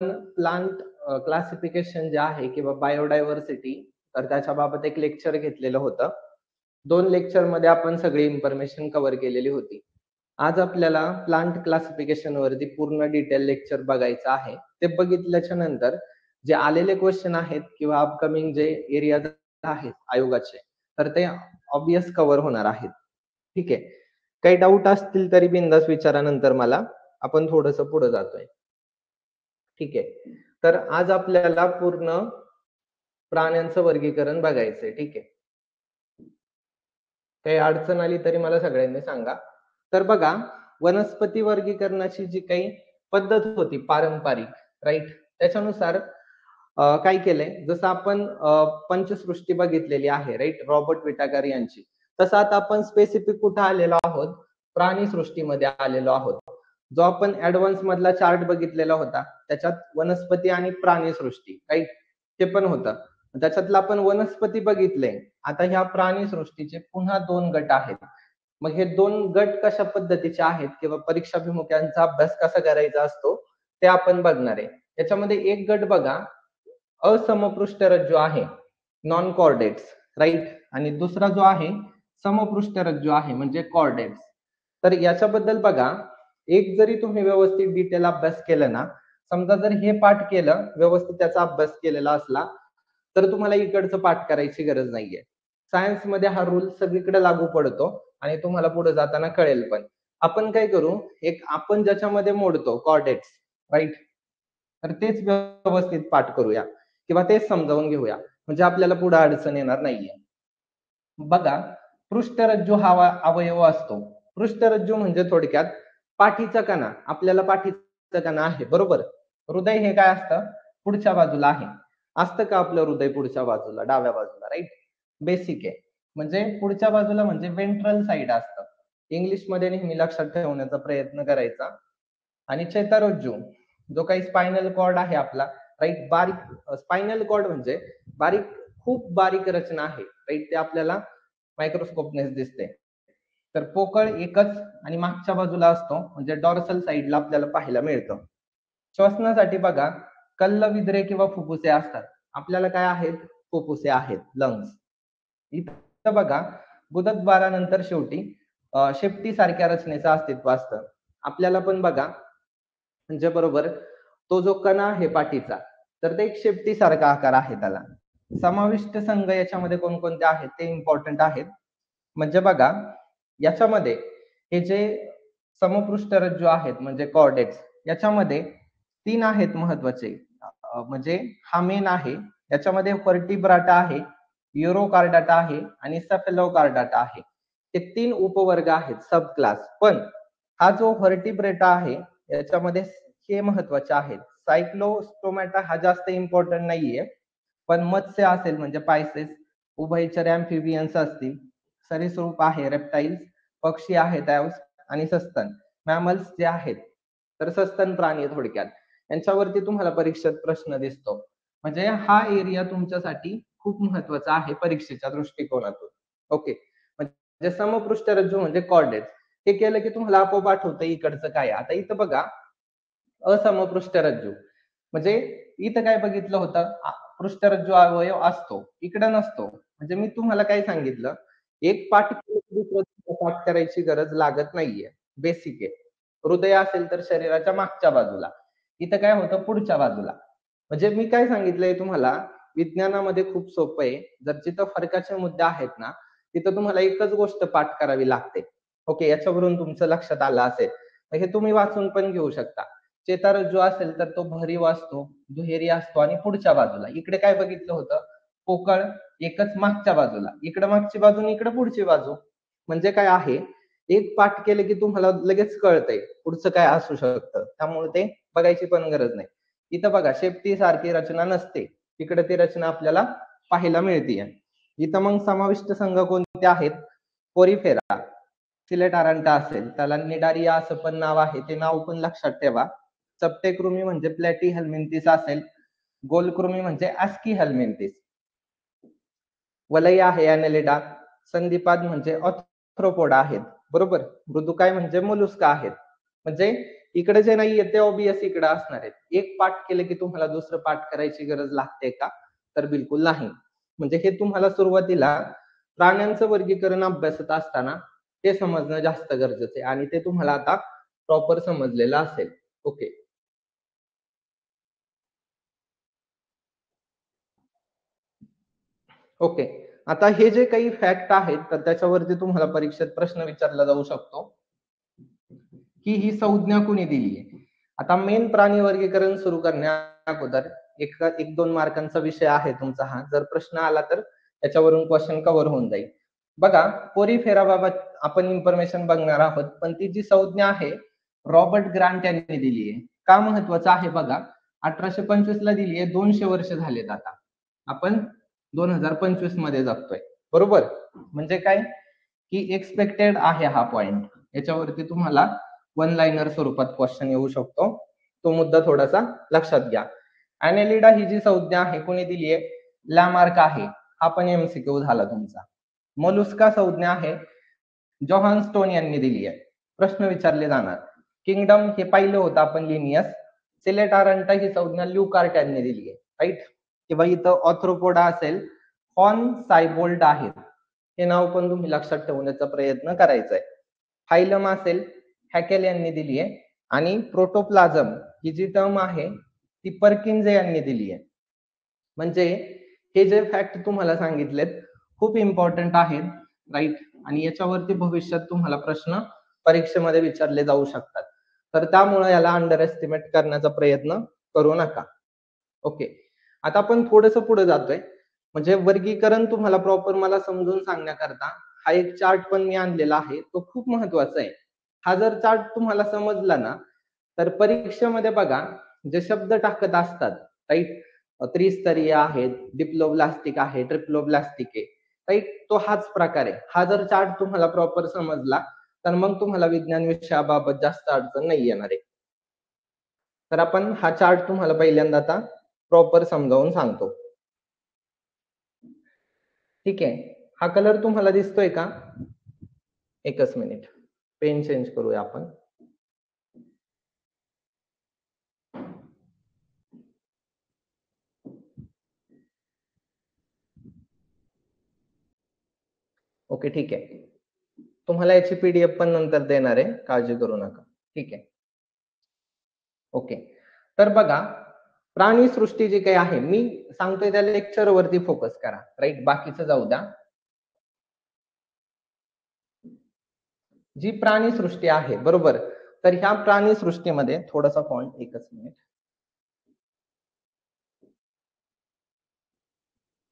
Plant classification जे आहे किंवा बायोडायव्हर्सिटी, तर त्याच्या बाबत एक लेक्चर घेतलेलं होतं. 2 लेक्चरमध्ये आपण सगळी इन्फॉर्मेशन कव्हर केलेली होती. आज आपल्याला प्लांट क्लासिफिकेशन वरती पूर्ण डिटेल लेक्चर बघायचं आहे. ते बघितल्याच्या नंतर जे आलेले क्वेश्चन आहेत किंवा अपकमिंग जे एरियाज आहेत आयोगाचे, तर ते ऑब्वियस कव्हर होणार आहेत. ठीक आहे. काही डाऊट असतील तरी बिनधास्त विचारा नंतर मला. आपण थोडंसं पुढे जातोय. ठीक आहे. तर आज आपल्याला पूर्ण प्राण्यांचं वर्गीकरण बघायचंय. ठीक आहे. काही अडचण आली तरी मला सगळ्यांनी सांगा. तर बघा, वनस्पती वर्गीकरणाची जी काही पद्धत होती पारंपरिक, राईट? त्याच्यानुसार काय केलंय, जसं आपण पंचसृष्टी बघितलेली आहे, राईट? रॉबर्ट विटाकर यांची. तसं आता आपण स्पेसिफिक कुठे आलेलो आहोत? प्राणी सृष्टीमध्ये आलेलो आहोत. जो आपण ऍडव्हान्स मधला चार्ट बघितलेला होता, त्याच्यात वनस्पती आणि प्राणी सृष्टी, राईट? ते पण होतं. त्याच्यातलं आपण वनस्पती बघितले. आता ह्या प्राणी सृष्टीचे पुन्हा 2 गट आहेत. मग हे 2 गट कशा पद्धतीचे आहेत किंवा परीक्षाभिमुखांचा अभ्यास कसा करायचा असतो ते आपण बघणार आहे. याच्यामध्ये एक गट बघा, असमपृष्ठरज्जू आहे, नॉन कॉर्डेट्स, राईट? आणि दुसरा जो आहे समपृष्ठरज्जू आहे म्हणजे कॉर्डेट्स. तर याच्याबद्दल बघा, एक जरी तुम्ही व्यवस्थित डिटेल अभ्यास केला ना, समजा जर हे पाठ केलं व्यवस्थित, त्याचा अभ्यास केलेला असला, तर तुम्हाला इकडचं पाठ करायची गरज नाहीये. सायन्स मध्ये हा रूल सगळीकडे लागू पडतो आणि तुम्हाला पुढे जाताना कळेल पण. आपण काय करू, एक आपण ज्याच्यामध्ये मोडतो कॉर्डेट्स, राईट? तर तेच व्यवस्थित पाठ करूया किंवा तेच समजावून घेऊया, म्हणजे आपल्याला पुढे अडचण येणार नाहीये. बघा, पृष्ठरज्जू हा अवयव असतो. पृष्ठरज्जू म्हणजे थोडक्यात पाठीचा कणा. आपल्याला पाठीचा कणा आहे, बरोबर? हृदय हे काय असतं? पुढच्या बाजूला आहे. असतं का आपलं हृदय पुढच्या बाजूला, डाव्या बाजूला, राईट? बेसिक आहे. म्हणजे पुढच्या बाजूला म्हणजे वेंट्रल साइड असतं. इंग्लिश मध्ये नेहमी लक्षात ठेवण्याचा प्रयत्न करायचा. आणि चेतारज्जू, जो काही स्पायनल कॉर्ड आहे आपला, राईट? बारीक स्पायनल कॉर्ड म्हणजे बारीक, खूप बारीक रचना आहे, राईट? ते आपल्याला मायक्रोस्कोपनेच दिसते. तर पोकळ एकच आणि मागच्या बाजूला असतो, म्हणजे डॉर्सल साइडला आपल्याला पाहायला मिळतं. श्वसनासाठी बघा, कल्लविद्रे किंवा फुफ्फुसे असतात. आपल्याला काय आहेत? फुफ्फुसे आहेत, लंग्स. इथं बघा, गुदद्वारानंतर शेवटी शेपटी सारख्या रचनेचं अस्तित्व असतं. आपल्याला पण बघा, म्हणजे बरोबर, तो जो कणा आहे पाठीचा, तर ते एक शेपटी सारखा आकार आहे त्याला. समाविष्ट संघ याच्यामध्ये कोणकोणते आहेत ते इम्पॉर्टंट आहेत. म्हणजे बघा, याच्यामध्ये हे जे समपृष्ठरज्जू आहेत म्हणजे कॉर्डेट्स, याच्यामध्ये 3 आहेत महत्वाचे. म्हणजे हा मेन आहे. याच्यामध्ये व्हर्टिब्राटा आहे, युरोकार्डाटा आहे आणि सेफेलोकार्डाटा आहे. हे 3 उपवर्ग आहेत, सब क्लास. पण हा जो व्हर्टिब्रेटा आहे, याच्यामध्ये हे महत्वाचे आहेत. सायक्लोस्टोमॅटा हा जास्त इम्पॉर्टंट नाहीये, पण मत्स्य असेल म्हणजे पायसेस, उभयचर अँफिबियन्स असतील, सरीसृप आहे, रेप्टाइल्स, पक्षी आहेत आणि सस्तन मॅमल्स जे आहेत, तर सस्तन प्राणी थोडक्यात, यांच्यावरती तुम्हाला परीक्षेत प्रश्न दिसतो. म्हणजे हा एरिया तुमच्यासाठी खूप महत्वाचा आहे परीक्षेच्या दृष्टिकोनातून. ओके. म्हणजे समपृष्ठरज्जू म्हणजे कॉर्डेट्स. हे केलं की तुम्हाला आपोआप आठवतं इकडचं काय. आता इथं बघा, असमपृष्ठरज्जू म्हणजे इथं काय बघितलं होतं, पृष्ठरज्जू अवयव असतो, इकडं नसतो. म्हणजे मी तुम्हाला काय सांगितलं, एक पाठ दुसरं पाठ करायची गरज लागत नाहीये, बेसिक आहे. हृदय असेल तर शरीराच्या मागच्या बाजूला, इथं काय होतं? पुढच्या बाजूला. म्हणजे मी काय सांगितलंय तुम्हाला, विज्ञानामध्ये खूप सोपं आहे. जर जिथं फरकाचे मुद्दे आहेत ना, तिथं तुम्हाला एकच गोष्ट पाठ करावी लागते. ओके, याच्यावरून तुमचं लक्षात आलं असेल. हे तुम्ही वाचून पण घेऊ शकता. चेतारज्जू असेल तर तो भरीव असतो, दुहेरी असतो आणि पुढच्या बाजूला. इकडे काय बघितलं होतं? पोकळ एकच मागच्या बाजूला. इकडे मागची बाजू आणि इकडे पुढची बाजू. म्हणजे काय आहे, एक पाठ केले की तुम्हाला लगेच कळतंय पुढचं काय असू शकतं. त्यामुळे ते बघायची पण गरज नाही. इथं बघा, शेपटी सारखी रचना नसते, तिकडे ती रचना आपल्याला पाहायला मिळते. इथं मग समाविष्ट संघ कोणते आहेत? पोरिफेरा, सिलेट अरांटा असेल, त्याला निडारिया असं पण नाव आहे, ते नाव पण लक्षात ठेवा. चपटे कृमी म्हणजे प्लॅटी हेल्मिंथिस असेल, गोलकृमी म्हणजे ऍस्की हेल्मिंथिस. वलय आहे ॲनेलिडा, संधिपाद म्हणजे ऑर्थ्रोपोडा आहेत, बरोबर? मृदुकाय म्हणजे मोलुस्का आहेत. म्हणजे इकडे जे नाहीये ते ऑब्वियस इकडे असणार आहेत. एक पाठ केलं की तुम्हाला दुसरं पाठ करायची गरज लागते का? तर बिलकुल नाही. म्हणजे हे तुम्हाला सुरुवातीला प्राण्यांचं वर्गीकरण अभ्यासत असताना ते समजणं जास्त गरजेचं आहे आणि ते तुम्हाला आता प्रॉपर समजलेलं असेल. ओके. ओके. आता हे जे काही फॅक्ट आहेत, तर त्याच्यावरती तुम्हाला परीक्षेत प्रश्न विचारला जाऊ शकतो, की ही संज्ञा कुणी दिली आहे? आता मेन प्राणी वर्गीकरण सुरू करण्या अगोदर एक 1-2 मार्कांचा विषय आहे तुमचा हा. जर प्रश्न आला तर त्याच्यावरून क्वेशन कव्हर होऊन जाईल. बघा, पोरीफेराबाबत आपण इन्फॉर्मेशन बघणार आहोत, पण ती जी संज्ञा आहे, रॉबर्ट ग्रांट यांनी दिली आहे. का महत्वाचं आहे बघा, 1825 ला दिली आहे, 200 वर्ष झालेत आता. आपण 2025 मध्ये जगतोय. बरोबर? म्हणजे काय? की एक्सपेक्टेड आहे हा पॉइंट. याच्यावरती तुम्हाला वन लाइनर स्वरूपात क्वेश्चन येऊ शकतो. तो मुद्दा थोडासा लक्षात घ्या. ॲनेलिडा ही जी संज्ञा आहे कोणी दिली आहे? लॅमार्क आहे. हा पण एमसीक्यू झाला तुमचा. मोलुस्का संज्ञा आहे जॉहान स्टोन यांनी दिली आहे. प्रश्न विचारले जाणार. किंगडम हे पाहिलं होतं आपण लिनियस. सिलेटारंटा ही संज्ञा ल्युकार्ट यांनी दिली आहे. राईट? किंवा इथं ऑथ्रोपोडा असेल, हॉर्न सायबोल्ट आहेत. हे नाव पण तुम्ही लक्षात ठेवण्याचा प्रयत्न करायचा आहे. फायलम असेल, हॅकेल यांनी दिली आहे आणि प्रोटोप्लाझम ही जी टर्म आहे ती पर्किन्झे यांनी दिली आहे. म्हणजे हे जे फॅक्ट तुम्हाला सांगितलेत खूप इम्पॉर्टंट आहेत, राईट? आणि याच्यावरती भविष्यात तुम्हाला प्रश्न परीक्षेमध्ये विचारले जाऊ शकतात. तर त्यामुळे याला अंडर एस्टिमेट करण्याचा प्रयत्न करू नका. ओके. आता आपण थोडंसं पुढे जातोय. म्हणजे वर्गीकरण तुम्हाला प्रॉपर मला समजून सांगण्याकरता हा एक चार्ट पण मी आणलेला आहे. तो खूप महत्वाचा आहे. हा जर चार्ट तुम्हाला समजला ना, तर परीक्षेमध्ये बघा जे शब्द टाकत असतात, राईट? त्रिस्तरीय आहेत, डिप्लोब्लास्टिक आहे, ट्रिप्लोब्लास्टिक आहे, राईट? तो हाच प्रकार आहे. हा जर चार्ट तुम्हाला प्रॉपर समजला, तर मग तुम्हाला विज्ञान विषयाबाबत जास्त अडचण नाही येणार आहे. तर आपण हा चार्ट तुम्हाला पहिल्यांदा आता प्रॉपर समजावून सांगतो. ठीक आहे. हा कलर तुम्हाला दिसतोय का? एकच मिनिट. पेन चेंज करूया आपण. ओके, ठीक आहे. तुम्हाला याची पीडीएफ पण नंतर देणार आहे. काळजी करू नका. ठीक आहे. ओके. तर बघा, प्राणीसृष्टी जी काही आहे, मी सांगतोय त्या लेक्चरवरती फोकस करा, राईट? बाकीचं जाऊ द्या. जी प्राणीसृष्टी आहे, बरोबर? तर ह्या प्राणीसृष्टीमध्ये थोडासा फॉन्ट, एकच मिनिट.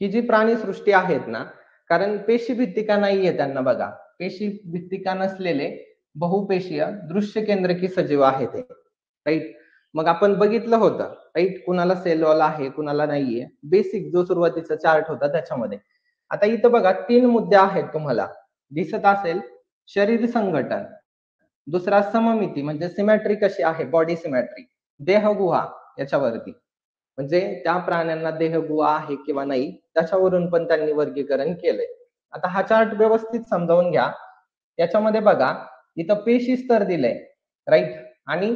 ही जी प्राणीसृष्टी आहेत ना, कारण पेशीभित्तिका नाहीये त्यांना बघा. पेशीभित्तिका नसलेले बहुपेशीय दृश्य केंद्रकी सजीव आहेत हे, राईट? मग आपण बघितलं होतं, राईट? कुणाला सेल वॉल आहे, कुणाला नाहीये. बेसिक जो सुरुवातीचा चार्ट होता त्याच्यामध्ये. आता इथं बघा 3 मुद्दे आहेत तुम्हाला दिसत असेल. शरीर संघटन, दुसरा सममिती म्हणजे सिमेट्री कशी आहे, बॉडी सिमेट्री, देहगुहा याच्यावरती, म्हणजे त्या प्राण्यांना देहगुहा आहे किंवा नाही त्याच्यावरून पण त्यांनी वर्गीकरण केलंय. आता हा चार्ट व्यवस्थित समजावून घ्या. याच्यामध्ये बघा इथं पेशी स्तर दिलंय, राईट? आणि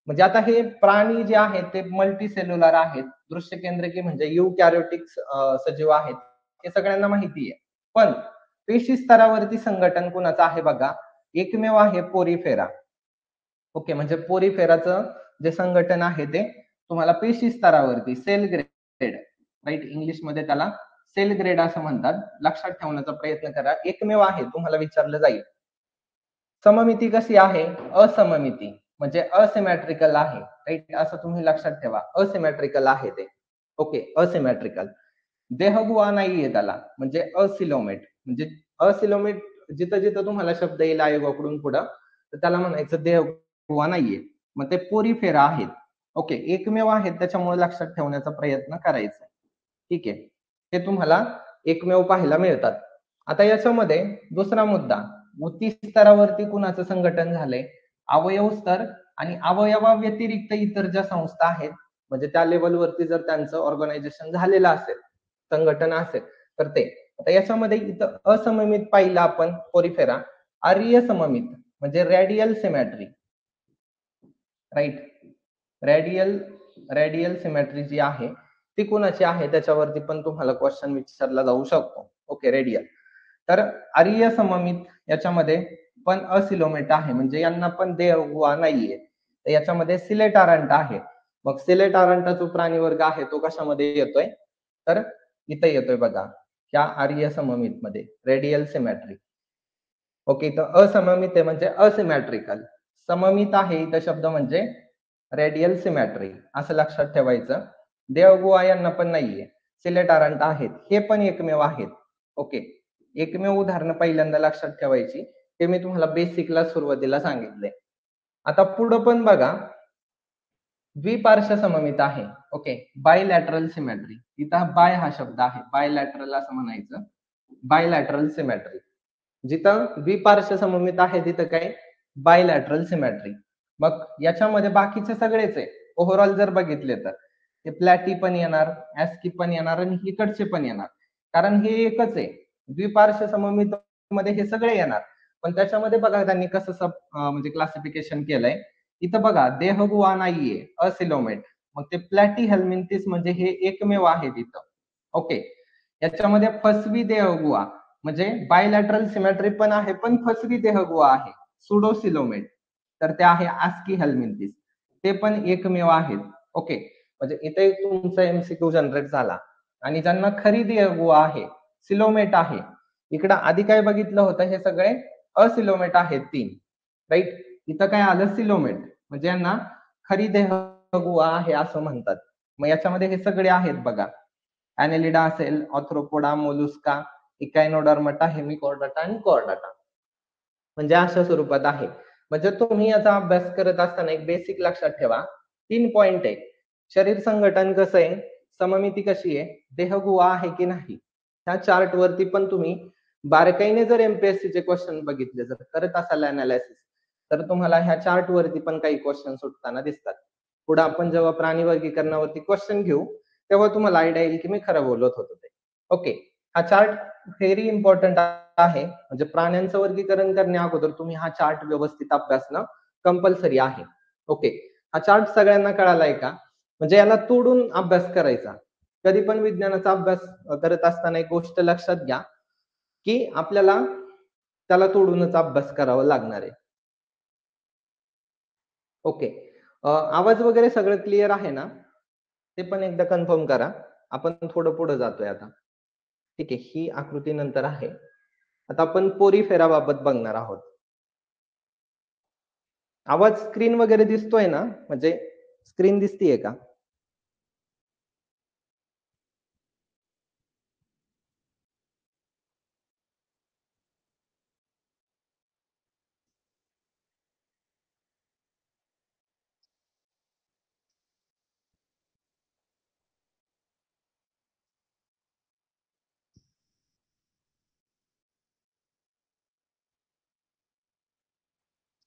म्हणजे आता हे प्राणी जे आहेत ते मल्टी सेल्युलर आहेत, दृश्य केंद्रकी म्हणजे युकॅरियोटिक सजीव आहेत, हे सगळ्यांना माहिती आहे. पण पेशी स्तरावरती संघटन कुणाचं आहे बघा, एकमेव आहे पोरीफेरा. ओके, म्हणजे पोरीफेराचं जे संघटन आहे ते तुम्हाला पेशी स्तरावरती सेल ग्रेड, राईट? इंग्लिश मध्ये त्याला सेल ग्रेड असं म्हणतात. लक्षात ठेवण्याचा प्रयत्न करा. एकमेव आहे, तुम्हाला विचारलं जाईल. सममिती कशी आहे? असममिती म्हणजे असिमेट्रिकल आहे, राईट? असं तुम्ही लक्षात ठेवा. असिमेट्रिकल आहे ते. Okay, asymmetrical. देहगुहा नाहीये त्याला, म्हणजे असिलोमेट. म्हणजे असिलोमेट जिथं जिथं तुम्हाला शब्द येईल आयोगाकडून पुढं, तर त्याला म्हणायचं देहगुहा नाहीये. मग ते पोरीफेरा आहेत. ओके, एकमेव आहेत त्याच्यामुळे लक्षात ठेवण्याचा प्रयत्न करायचा. ठीक आहे. ते तुम्हाला एकमेव पाहायला मिळतात. आता याच्यामध्ये दुसरा मुद्दा, ऊती स्तरावरती कुणाचं संघटन झालंय? अवयव स्तर आणि अवयवा व्यतिरिक्त इतर ज्या संस्था आहेत, म्हणजे त्या लेवलवरती जर त्यांचं ऑर्गनायझेशन झालेलं असेल, संघटन असेल, तर ते. आता याच्यामध्ये इथं असममित पाहिलं आपण पोरीफेरा, आर्य सममित म्हणजे radial symmetry. Right. Radial symmetry जी आहे ती कोणाची आहे त्याच्यावरती पण तुम्हाला क्वेश्चन विचारला जाऊ शकतो. Okay, radial. तर आर्य सममित याच्यामध्ये पण असिलोमेट आहे, म्हणजे यांना पण देहगुहा नाहीये. तर याच्यामध्ये सिलेटारंट आहे. मग सिलेटारंटचा जो प्राणी वर्ग आहे तो कशामध्ये येतोय, तर इथे येतोय बघा, या आर्य सममित मध्ये, रेडियल सिमेट्री. ओके, तर असममित आहे म्हणजे असिमेट्रिकल, सममित आहे इथं शब्द म्हणजे रेडियल सिमेट्री, असं लक्षात ठेवायचं. देवगुहा यांना पण नाहीये, सिलेटारंट आहेत, हे पण एकमेव आहेत. ओके, एकमेव उदाहरणं पहिल्यांदा लक्षात ठेवायची, ते मी तुम्हाला बेसिकला सुरुवातीला सांगितले. आता पुढं पण बघा, द्विपार्श्व सममित आहे. ओके, बायलॅटरल सिमेट्री, इथं बाय हा शब्द आहे, बायलॅटरल असं म्हणायचं, बायलॅटरल सिमेट्री. जिथं द्विपार्श्व सममित आहे तिथं काय, बायलॅटरल सिमेट्री. मग याच्यामध्ये बाकीचे सगळेच आहे, ओव्हरऑल जर बघितले तर ते प्लॅटी पण येणार, ऍस्की पण येणार आणि इकडचे पण येणार, कारण हे एकच आहे. द्विपार्श्व सममित मध्ये हे सगळे येणार, पण त्याच्यामध्ये बघा त्यांनी कसं म्हणजे क्लासिफिकेशन केलंय. इथं बघा देहगुहा नाहीये, असिलोमेट, मग ते प्लॅटी हेल्मिंथिस म्हणजे हे एकमेव आहे तिथं. ओके, याच्यामध्ये फसवी देहगुहा म्हणजे बायलॅटरल सिमेट्री पण आहे, पण फसवी देहगुहा आहे, सुडोसिलोमेट, तर ते आहे आस्की हेल्मिंथिस, ते पण एकमेव आहेत. ओके, म्हणजे इथे तुमचा एमसीक्यू जनरेट झाला. आणि ज्यांना खरी देहगुहा आहे, सिलोमेट आहे, इकडं आधी काय बघितलं होतं, हे सगळे असिलोमेट आहेत 3, राईट. इथं काय आलं, सिलोमेट, म्हणजे यांना खरी देहगुहा आहे असं म्हणतात. मग याच्यामध्ये हे सगळे आहेत बघा, ॲनेलिडा असेल, ऑर्थ्रोपोडा, मोलुस्का, इकायनोडर्मटा, हेमिकॉर्डाटा आणि कॉर्डाटा, म्हणजे अशा स्वरूपात आहे. म्हणजे तुम्ही याचा अभ्यास करत असताना एक बेसिक लक्षात ठेवा, 3 पॉइंट आहे. शरीर संघटन कसं आहे, सममिती कशी आहे, देहगुहा आहे की नाही, त्या चार्ट वरती पण तुम्ही बारकाईने जर एमपीएससी चे क्वेश्चन बघितले, जर करत असाल अनालिसिस, तर तुम्हाला ह्या चार्ट वरती पण काही क्वेश्चन सुटताना दिसतात. पुढे आपण जेव्हा प्राणी वर्गीकरणावरती क्वेश्चन घेऊ तेव्हा तुम्हाला आयडिया येईल की मी खरं बोलत होतो ते. ओके, हा चार्ट व्हेरी इम्पॉर्टंट आहे, म्हणजे प्राण्यांचं वर्गीकरण करण्या अगोदर तुम्ही हा चार्ट व्यवस्थित अभ्यासणं कंपल्सरी आहे. ओके, हा चार्ट सगळ्यांना कळालाय का, म्हणजे याला तोडून अभ्यास करायचा. कधी पण विज्ञानाचा अभ्यास करत असताना एक गोष्ट लक्षात घ्या, की आपल्याला त्याला तोडूनच अभ्यास करावा लागणार आहे. ओके, आवाज वगैरे सगळं क्लिअर आहे ना, ते पण एकदा कन्फर्म करा. आपण थोडं पुढे जातोय आता. ठीक आहे, ही आकृती नंतर आहे. आता आपण पोरीफेराबाबत बघणार आहोत. आवाज स्क्रीन वगैरे दिसतोय ना, म्हणजे स्क्रीन दिसतीये का?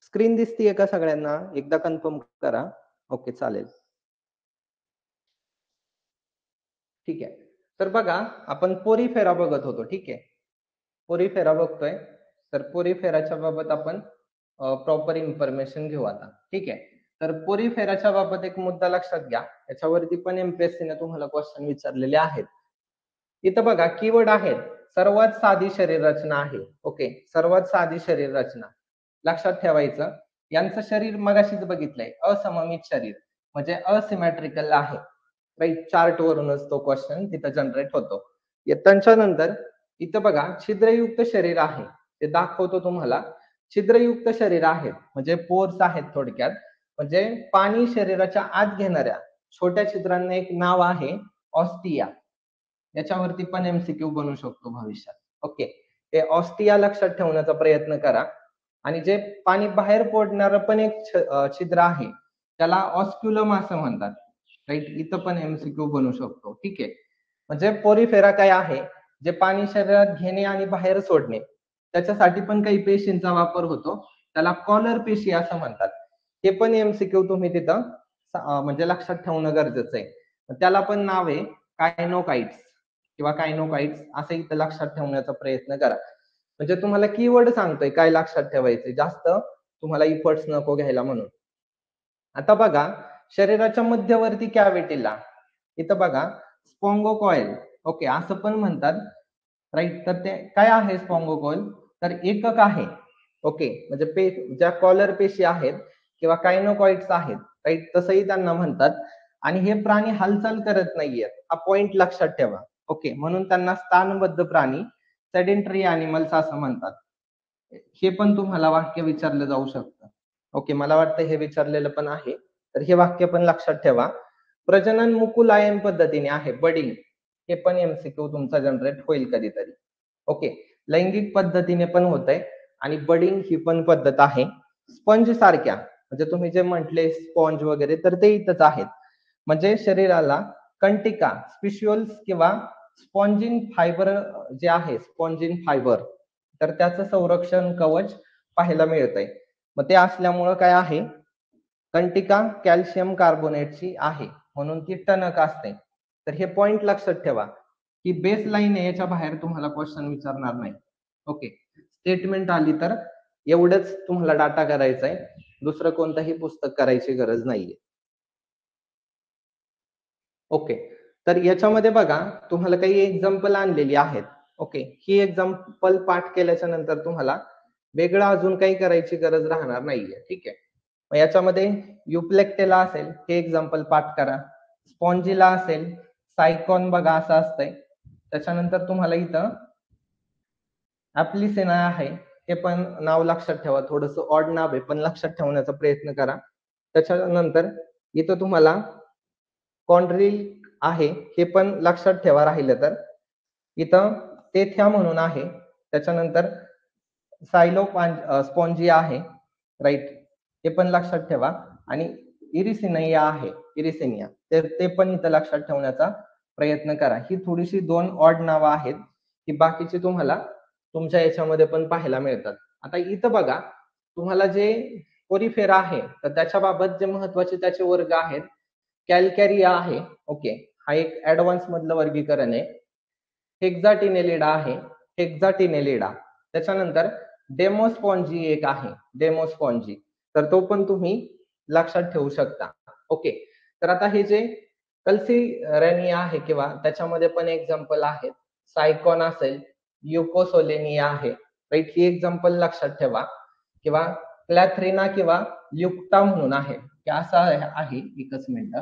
स्क्रीन दिसतीये का सगळ्यांना? एकदा कन्फर्म करा. ओके, चालेल. ठीक आहे. तर बघा, आपण पोरीफेरा बघत होतो. ठीक आहे, पोरीफेरा बघतोय. तर पोरीफेराच्या बाबत आपण प्रॉपर इन्फॉर्मेशन घेऊ आता. ठीक आहे, तर पोरीफेराच्या बाबत एक मुद्दा लक्षात घ्या, याच्यावरती पण एमपीएससीने तुम्हाला क्वेश्चन विचारलेले आहेत. इथं बघा कीवर्ड आहेत, सर्वात साधी शरीर रचना आहे. ओके, सर्वात साधी शरीर रचना लक्षात ठेवायचं. यांचं शरीर मगाशीच बघितलंय, असममित शरीर म्हणजे असिमेट्रिकल आहे, राईट. चार्ट वरूनच तो क्वेश्चन तिथं जनरेट होतो. त्यांच्या नंतर इथं बघा छिद्रयुक्त शरीर आहे, ते दाखवतो तुम्हाला. छिद्रयुक्त शरीर आहेत म्हणजे पोर्स आहेत थोडक्यात, म्हणजे पाणी शरीराच्या आत घेणाऱ्या छोट्या छिद्रांना एक नाव आहे ऑस्टिया. याच्यावरती पण एमसीक्यू बनू शकतो भविष्यात. ओके, ते ऑस्टिया लक्षात ठेवण्याचा प्रयत्न करा. आणि जे पाणी बाहेर पडणारं पण एक छिद्र आहे, त्याला ऑस्क्युलम असं म्हणतात, राईट. इथं पण एमसीक्यू बनू शकतो. ठीक आहे, म्हणजे पोरीफेरा काय आहे, जे पाणी शरीरात घेणे आणि बाहेर सोडणे, त्याच्यासाठी पण काही पेशींचा वापर होतो, त्याला कॉलर पेशी असं म्हणतात. हे पण एमसीक्यू तुम्ही तिथं म्हणजे लक्षात ठेवणं गरजेचं आहे. त्याला पण नाव आहे कायनोकाइट्स किंवा कायनोकाइट्स, असं इथं लक्षात ठेवण्याचा प्रयत्न करा. म्हणजे तुम्हाला कीवर्ड सांगतोय काय लक्षात ठेवायचे, जास्त तुम्हाला इफर्ट्स नको घ्यायला म्हणून. आता बघा, शरीराच्या मध्यवर्ती कॅव्हिटीला इथं बघा स्पॉन्गोकॉइल, ओके, असं पण म्हणतात, राईट. तर ते काय आहे स्पॉन्गोकॉइल? तर एकक आहे, ओके, म्हणजे ज्या कॉलर पेशी आहेत किंवा कायनोकॉइट्स आहेत, राईट, तसंही त्यांना म्हणतात. आणि हे प्राणी हालचाल करत नाहीयेत, हा पॉइंट लक्षात ठेवा. ओके, म्हणून त्यांना स्थानबद्ध प्राणी, सेडेंटरी अॅनिमल्स असं म्हणतात. हे पण तुम्हाला वाक्य विचारलं जाऊ शकतं. ओके, मला वाटतं हे विचारलेलं पण आहे, तर हे वाक्य पण लक्षात ठेवा. प्रजनन मुकुलायन पद्धतीने आहे, बडिंग. हे पण एमसीक्यू तुमचा जनरेट होईल कधीतरी. ओके, लैंगिक पद्धतीने पण होतंय आणि बडिंग ही पण पद्धत आहे. स्पंज सारख्या, म्हणजे तुम्ही जे म्हटले स्पॉन्ज वगैरे, तर ते इथंच आहेत. म्हणजे शरीराला कंटिका, स्पिश्युअल्स किंवा स्पॉन्जिन फायबर जे आहे, स्पॉन्जिन फायबर, तर त्याचं संरक्षण कवच पाहायला मिळतंय. मग ते असल्यामुळं काय आहे, कंटिका कॅल्शियम कार्बोनेटची आहे, म्हणून ती टणक असते. तर हे पॉइंट लक्षात ठेवा की बेस लाईन आहे, याच्या बाहेर तुम्हाला क्वेश्चन विचारणार नाही. ओके, स्टेटमेंट आली तर एवढंच तुम्हाला डाटा करायचा आहे, दुसरं कोणतंही पुस्तक करायची गरज नाहीये. ओके, तर याच्यामध्ये बघा तुम्हाला काही एक्झाम्पल आणलेली आहेत. ओके, ही एक्झाम्पल पाठ केल्याच्या नंतर तुम्हाला वेगळं अजून काही करायची गरज राहणार नाहीये. ठीक आहे, मग याच्यामध्ये युप्लेक्टेला असेल, हे एक्झाम्पल पाठ करा. स्पॉन्जिला असेल, सायकॉन बघा असं असतंय. त्याच्यानंतर तुम्हाला इथं ऍप्लिसेना आहे, हे पण नाव लक्षात ठेवा. थोडंसं ऑड नाव आहे, पण लक्षात ठेवण्याचा प्रयत्न करा. त्याच्यानंतर इथं तुम्हाला कॉन्ड्रिल आहे, हे पण लक्षात ठेवा राहिलं तर. इथं तेथ्या म्हणून आहे. त्याच्यानंतर सायलो स्पॉन्जी आहे, राईट, हे पण लक्षात ठेवा. आणि इरिसिनिया आहे, इरिसिनिया, ते पण इथं लक्षात ठेवण्याचा प्रयत्न करा. ही थोडीशी 2 ऑड नावं आहेत, ही बाकीची तुम्हाला तुमच्या याच्यामध्ये पण पाहायला मिळतात. आता इथं बघा, तुम्हाला जे पोरिफेरा आहे, तर त्याच्या बाबत जे महत्वाचे त्याचे वर्ग आहेत. कॅल्कॅरिया आहे, ओके, हा एक ऍडव्हान्स मधलं वर्गीकरण आहे. हेक्झाटिनेलिडा आहे, हेक्झाटिनेलिडा. त्याच्यानंतर डेमोस्पॉन्जी एक आहे, डेमोस्पॉन्जी, तर तो पण तुम्ही लक्षात ठेवू शकता. ओके, तर आता हे जे कल्सिरेनिया आहे किंवा त्याच्यामध्ये पण एक्झाम्पल आहेत. सायकॉन असेल, युकोसोलेनिया आहे, राईट, ही एक्झाम्पल लक्षात ठेवा. किंवा क्लॅथ्रिना किंवा ल्युक्टा म्हणून आहे, असं आहे, एकच मिनिट,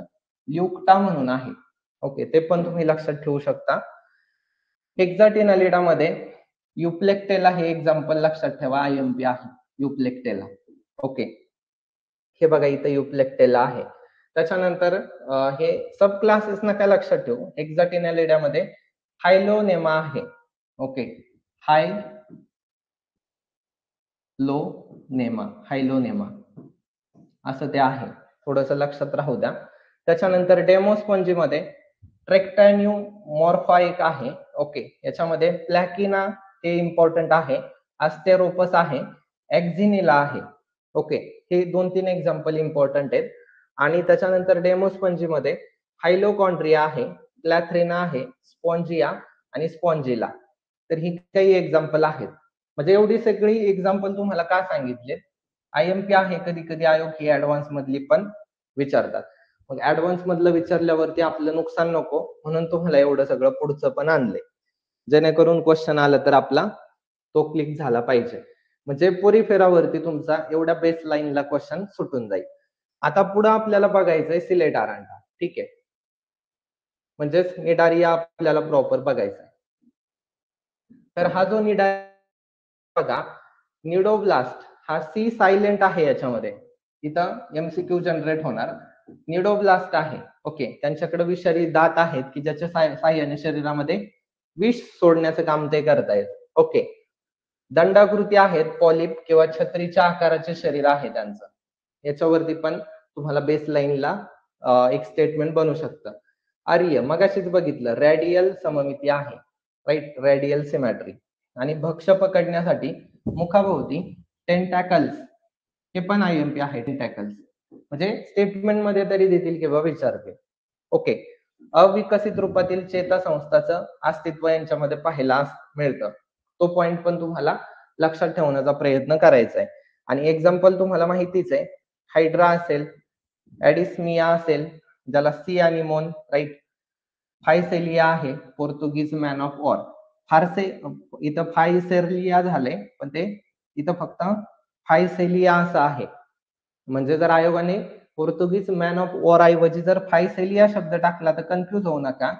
ल्युक्टा म्हणून आहे. ओके, ते पण तुम्ही लक्षात ठेवू शकता. हेक्झाटिनेलिडा मध्ये युप्लेक्टेला हे एक्झाम्पल लक्षात ठेवा, आयएमपी आहे युप्लेक्टेला. ओके, हे बघा इथं युप्लेक्टेला आहे. त्याच्यानंतर हे सब क्लासेस नका लक्षात ठेवू. हेक्झाटिनेलिडा मध्ये हायलोनेमा आहे, ओके, हायलोनेमा असं ते आहे, थोडंसं लक्षात राहू द्या. त्याच्यानंतर डेमोस्पॉन्जी मध्ये ट्रेक्टॅन्यू मॉर्फा एक आहे. ओके, याच्यामध्ये प्लॅकिना हे इम्पॉर्टंट आहे, आस्टेरोपस आहे, एक्झिनिला आहे. ओके, हे 2-3 एक्झाम्पल इम्पॉर्टंट आहेत. आणि त्याच्यानंतर डेमोस्पॉन्जी मध्ये हायलोकॉन्ड्रिया आहे, क्लॅथ्रिना आहे, स्पॉन्जिया आणि स्पॉन्जिला. तर ही काही एक्झाम्पल आहेत. म्हणजे एवढी सगळी एक्झाम्पल तुम्हाला का सांगितले? आयएमपी आहे, कधी कधी आयोग ही ऍडव्हान्स मधली पण विचारतात. मग ऍडव्हान्स मधलं विचारल्यावरती आपलं नुकसान नको, म्हणून तुम्हाला एवढं सगळं पुढचं पण आणलंय, जेणेकरून क्वेश्चन आलं तर आपला तो क्लिक झाला पाहिजे. म्हणजे पोरीफेरावरती तुमचा एवढ्या बेस लाईनला क्वेश्चन सुटून जाईल. आता पुढे आपल्याला बघायचंय सिलेट आरांडा. ठीक आहे, म्हणजेच निडारिया आपल्याला प्रॉपर बघायचा आहे. तर हा जो बघा, निडोब्लास्ट हा सी सायलेंट आहे, याच्यामध्ये इथं एमसीक्यू जनरेट होणार. निडोब्लास्ट आहे, ओके, त्यांच्याकडे विषारी दात आहेत की ज्याच्या साह्याने शरीरामध्ये विष सोडण्याचं काम ते करतायत. ओके, दंडाकृती आहेत, पॉलिप किंवा छत्रीच्या आकाराचे शरीर आहे त्यांचं. याच्यावरती पण तुम्हाला बेस लाईनला एक स्टेटमेंट बनू शकतं. आर्य मगाशीच बघितलं, रॅडियल सममिती आहे, राईट, रॅडियल सिमॅट्री. आणि भक्ष्य पकडण्यासाठी मुखाभोवती टेंटॅकल्स, हे पण आयएमपी आहे, टेंटॅकल्स. म्हणजे स्टेटमेंट मध्ये तरी देतील किंवा विचारतील. ओके, अविकसित रूपातील चेतासंस्थाचं अस्तित्व यांच्यामध्ये पाहायला मिळतं. तो पॉइंट पण तुम्हाला लक्षात ठेवण्याचा प्रयत्न करायचा आहे. आणि एक्झाम्पल तुम्हाला माहितीच आहे, हायड्रा असेल, ऍडिस्मिया असेल, ज्याला सी अॅनिमोन, राईट. फायसेलिया आहे, पोर्तुगीज मॅन ऑफ वॉर. फारसे इथं फायसेलिया झाले, पण ते इथं फक्त फायसेलिया असं आहे. म्हणजे जर आयोगाने पोर्तुगीज मॅन ऑफ वॉर ऐवजी जर फायसेलिया शब्द टाकला तर कन्फ्युज होऊ नका.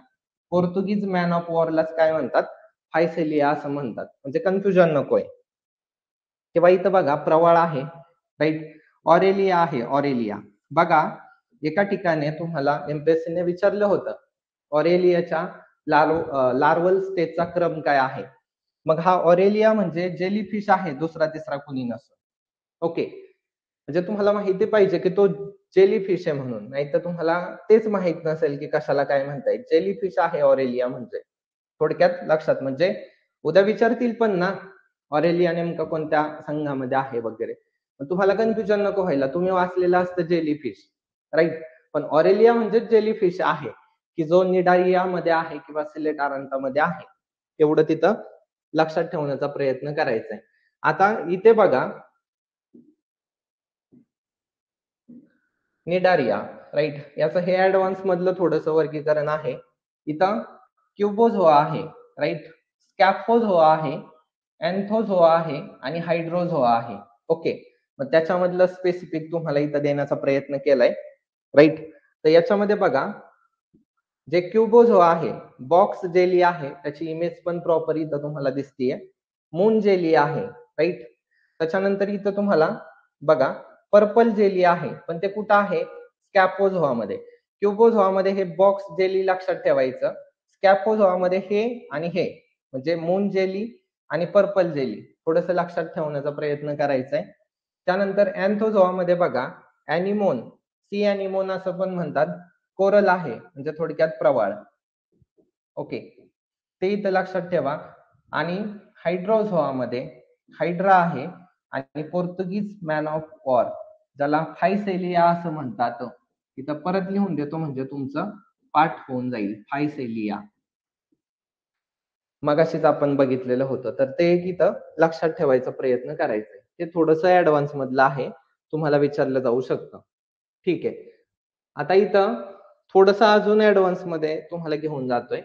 पोर्तुगीज मॅन ऑफ वॉरलाच काय म्हणतात, फायसेलिया असं म्हणतात, म्हणजे कन्फ्युजन नकोय. किंवा इथं बघा प्रवाळ आहे, राईट. ऑरेलिया आहे, ऑरेलिया. बघा एका ठिकाणी तुम्हाला एमपीएससीने विचारलं होतं ऑरेलियाच्या लार्वल स्टेजचा क्रम काय आहे. मग हा ऑरेलिया म्हणजे जेलीफिश आहे, दुसरा तिसरा कुणी नसतो. ओके, म्हणजे तुम्हाला माहिती पाहिजे की तो जेलीफिश आहे म्हणून, नाही तर तुम्हाला तेच माहित नसेल की कशाला काय म्हणताय. जेलीफिश आहे ऑरेलिया म्हणजे, थोडक्यात लक्षात. म्हणजे उद्या विचारतील पण ना ऑरेलिया नेमका कोणत्या संघामध्ये आहे वगैरे, तुम्हाला कन्फ्युजन नको व्हायला. तुम्ही वाचलेलं असतं जेलीफिश, राईट. पण ऑरेलिया म्हणजे जेलीफिश आहे की जो निडारिया मध्ये आहे किंवा सिलेटारंटामध्ये आहे, एवढं तिथं लक्षात ठेवण्याचा प्रयत्न करायचा आहे. आता इथे बघा निडारिया, राईट. याचं हे ऍडव्हान्स मधलं थोडस वर्गीकरण आहे. इथं क्युबोझोआ आहे, राईट. स्कॅफोझोआ आहे, अँथोझोआ आहे आणि हायड्रोझोआ आहे. ओके, मग त्याच्यामधलं स्पेसिफिक तुम्हाला इथं देण्याचा प्रयत्न केलाय, राईट. तर याच्यामध्ये बघा जे क्युबोझोआ आहे, बॉक्स जेली आहे, त्याची इमेज पण प्रॉपर इथं तुम्हाला दिसतीये. मून जेली आहे, राईट. त्याच्यानंतर इथं तुम्हाला बघा पर्पल जेली आहे, पण ते कुठं आहे, स्कॅपोझोआ मध्ये. क्युबोझोआ मध्ये हे बॉक्स जेली लक्षात ठेवायचं. स्कॅपोझोआ मध्ये हे आणि हे म्हणजे मून जेली आणि पर्पल जेली थोडस लक्षात ठेवण्याचा प्रयत्न करायचा आहे. त्यानंतर अँथोझोआ मध्ये बघा अॅनिमोन, सी अॅनिमोन असं पण म्हणतात, कोरल आहे म्हणजे थोडक्यात प्रवाळ. ओके, ते इथं लक्षात ठेवा. आणि हायड्रोझोआ मध्ये हायड्रा आहे आणि पोर्तुगीज मॅन ऑफ वॉर, ज्याला फायसेलिया असं म्हणतात. इथं परत लिहून देतो म्हणजे तुमचं पाठ होऊन जाईल. फायसेलिया मगाशीच आपण बघितलेलं होतं, तर ते इथं लक्षात ठेवायचा प्रयत्न करायचा. ते थोडस ऍडव्हान्स मधलं आहे, तुम्हाला विचारलं जाऊ शकतं. ठीक आहे, आता इथं थोडस अजून ऍडव्हान्स मध्ये तुम्हाला घेऊन जातोय.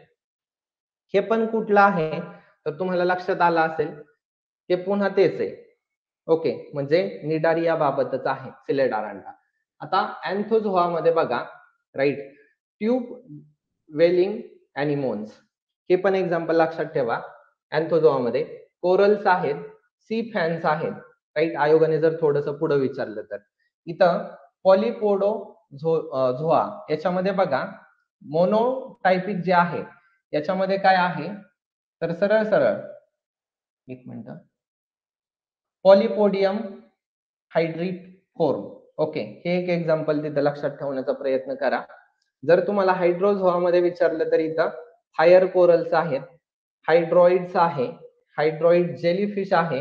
हे पण कुठलं आहे तर तुम्हाला लक्षात आलं असेल, हे पुन्हा तेच आहे. ओके, म्हणजे निडारिया बाबतच आहे, सिलेडारांडा. आता अँथोझोआ मध्ये बघा, राईट, ट्यूब वेलिंग अॅनिमोन्स, हे पण एक्झाम्पल लक्षात ठेवा. अँथोझोआ मध्ये कोरल्स आहेत, सी फॅन्स आहेत, राईट. आयोगाने जर थोडस पुढे विचारलं तर इथं पॉलिपोडो झोआ याच्यामध्ये बघा मोनोटायपिक जे आहे याच्यामध्ये काय आहे तर सरळ सरळ एक मिनिट, पॉलिपोडियम हायड्रिक फोर्म. ओके, हे एक एक्झाम्पल तिथं लक्षात ठेवण्याचा प्रयत्न करा. जर तुम्हाला हायड्रोझोआ मध्ये विचारलं तर इथं हायर कोरल्स आहेत, हायड्रॉइड्स आहे, हायड्रॉइड जेलीफिश आहे,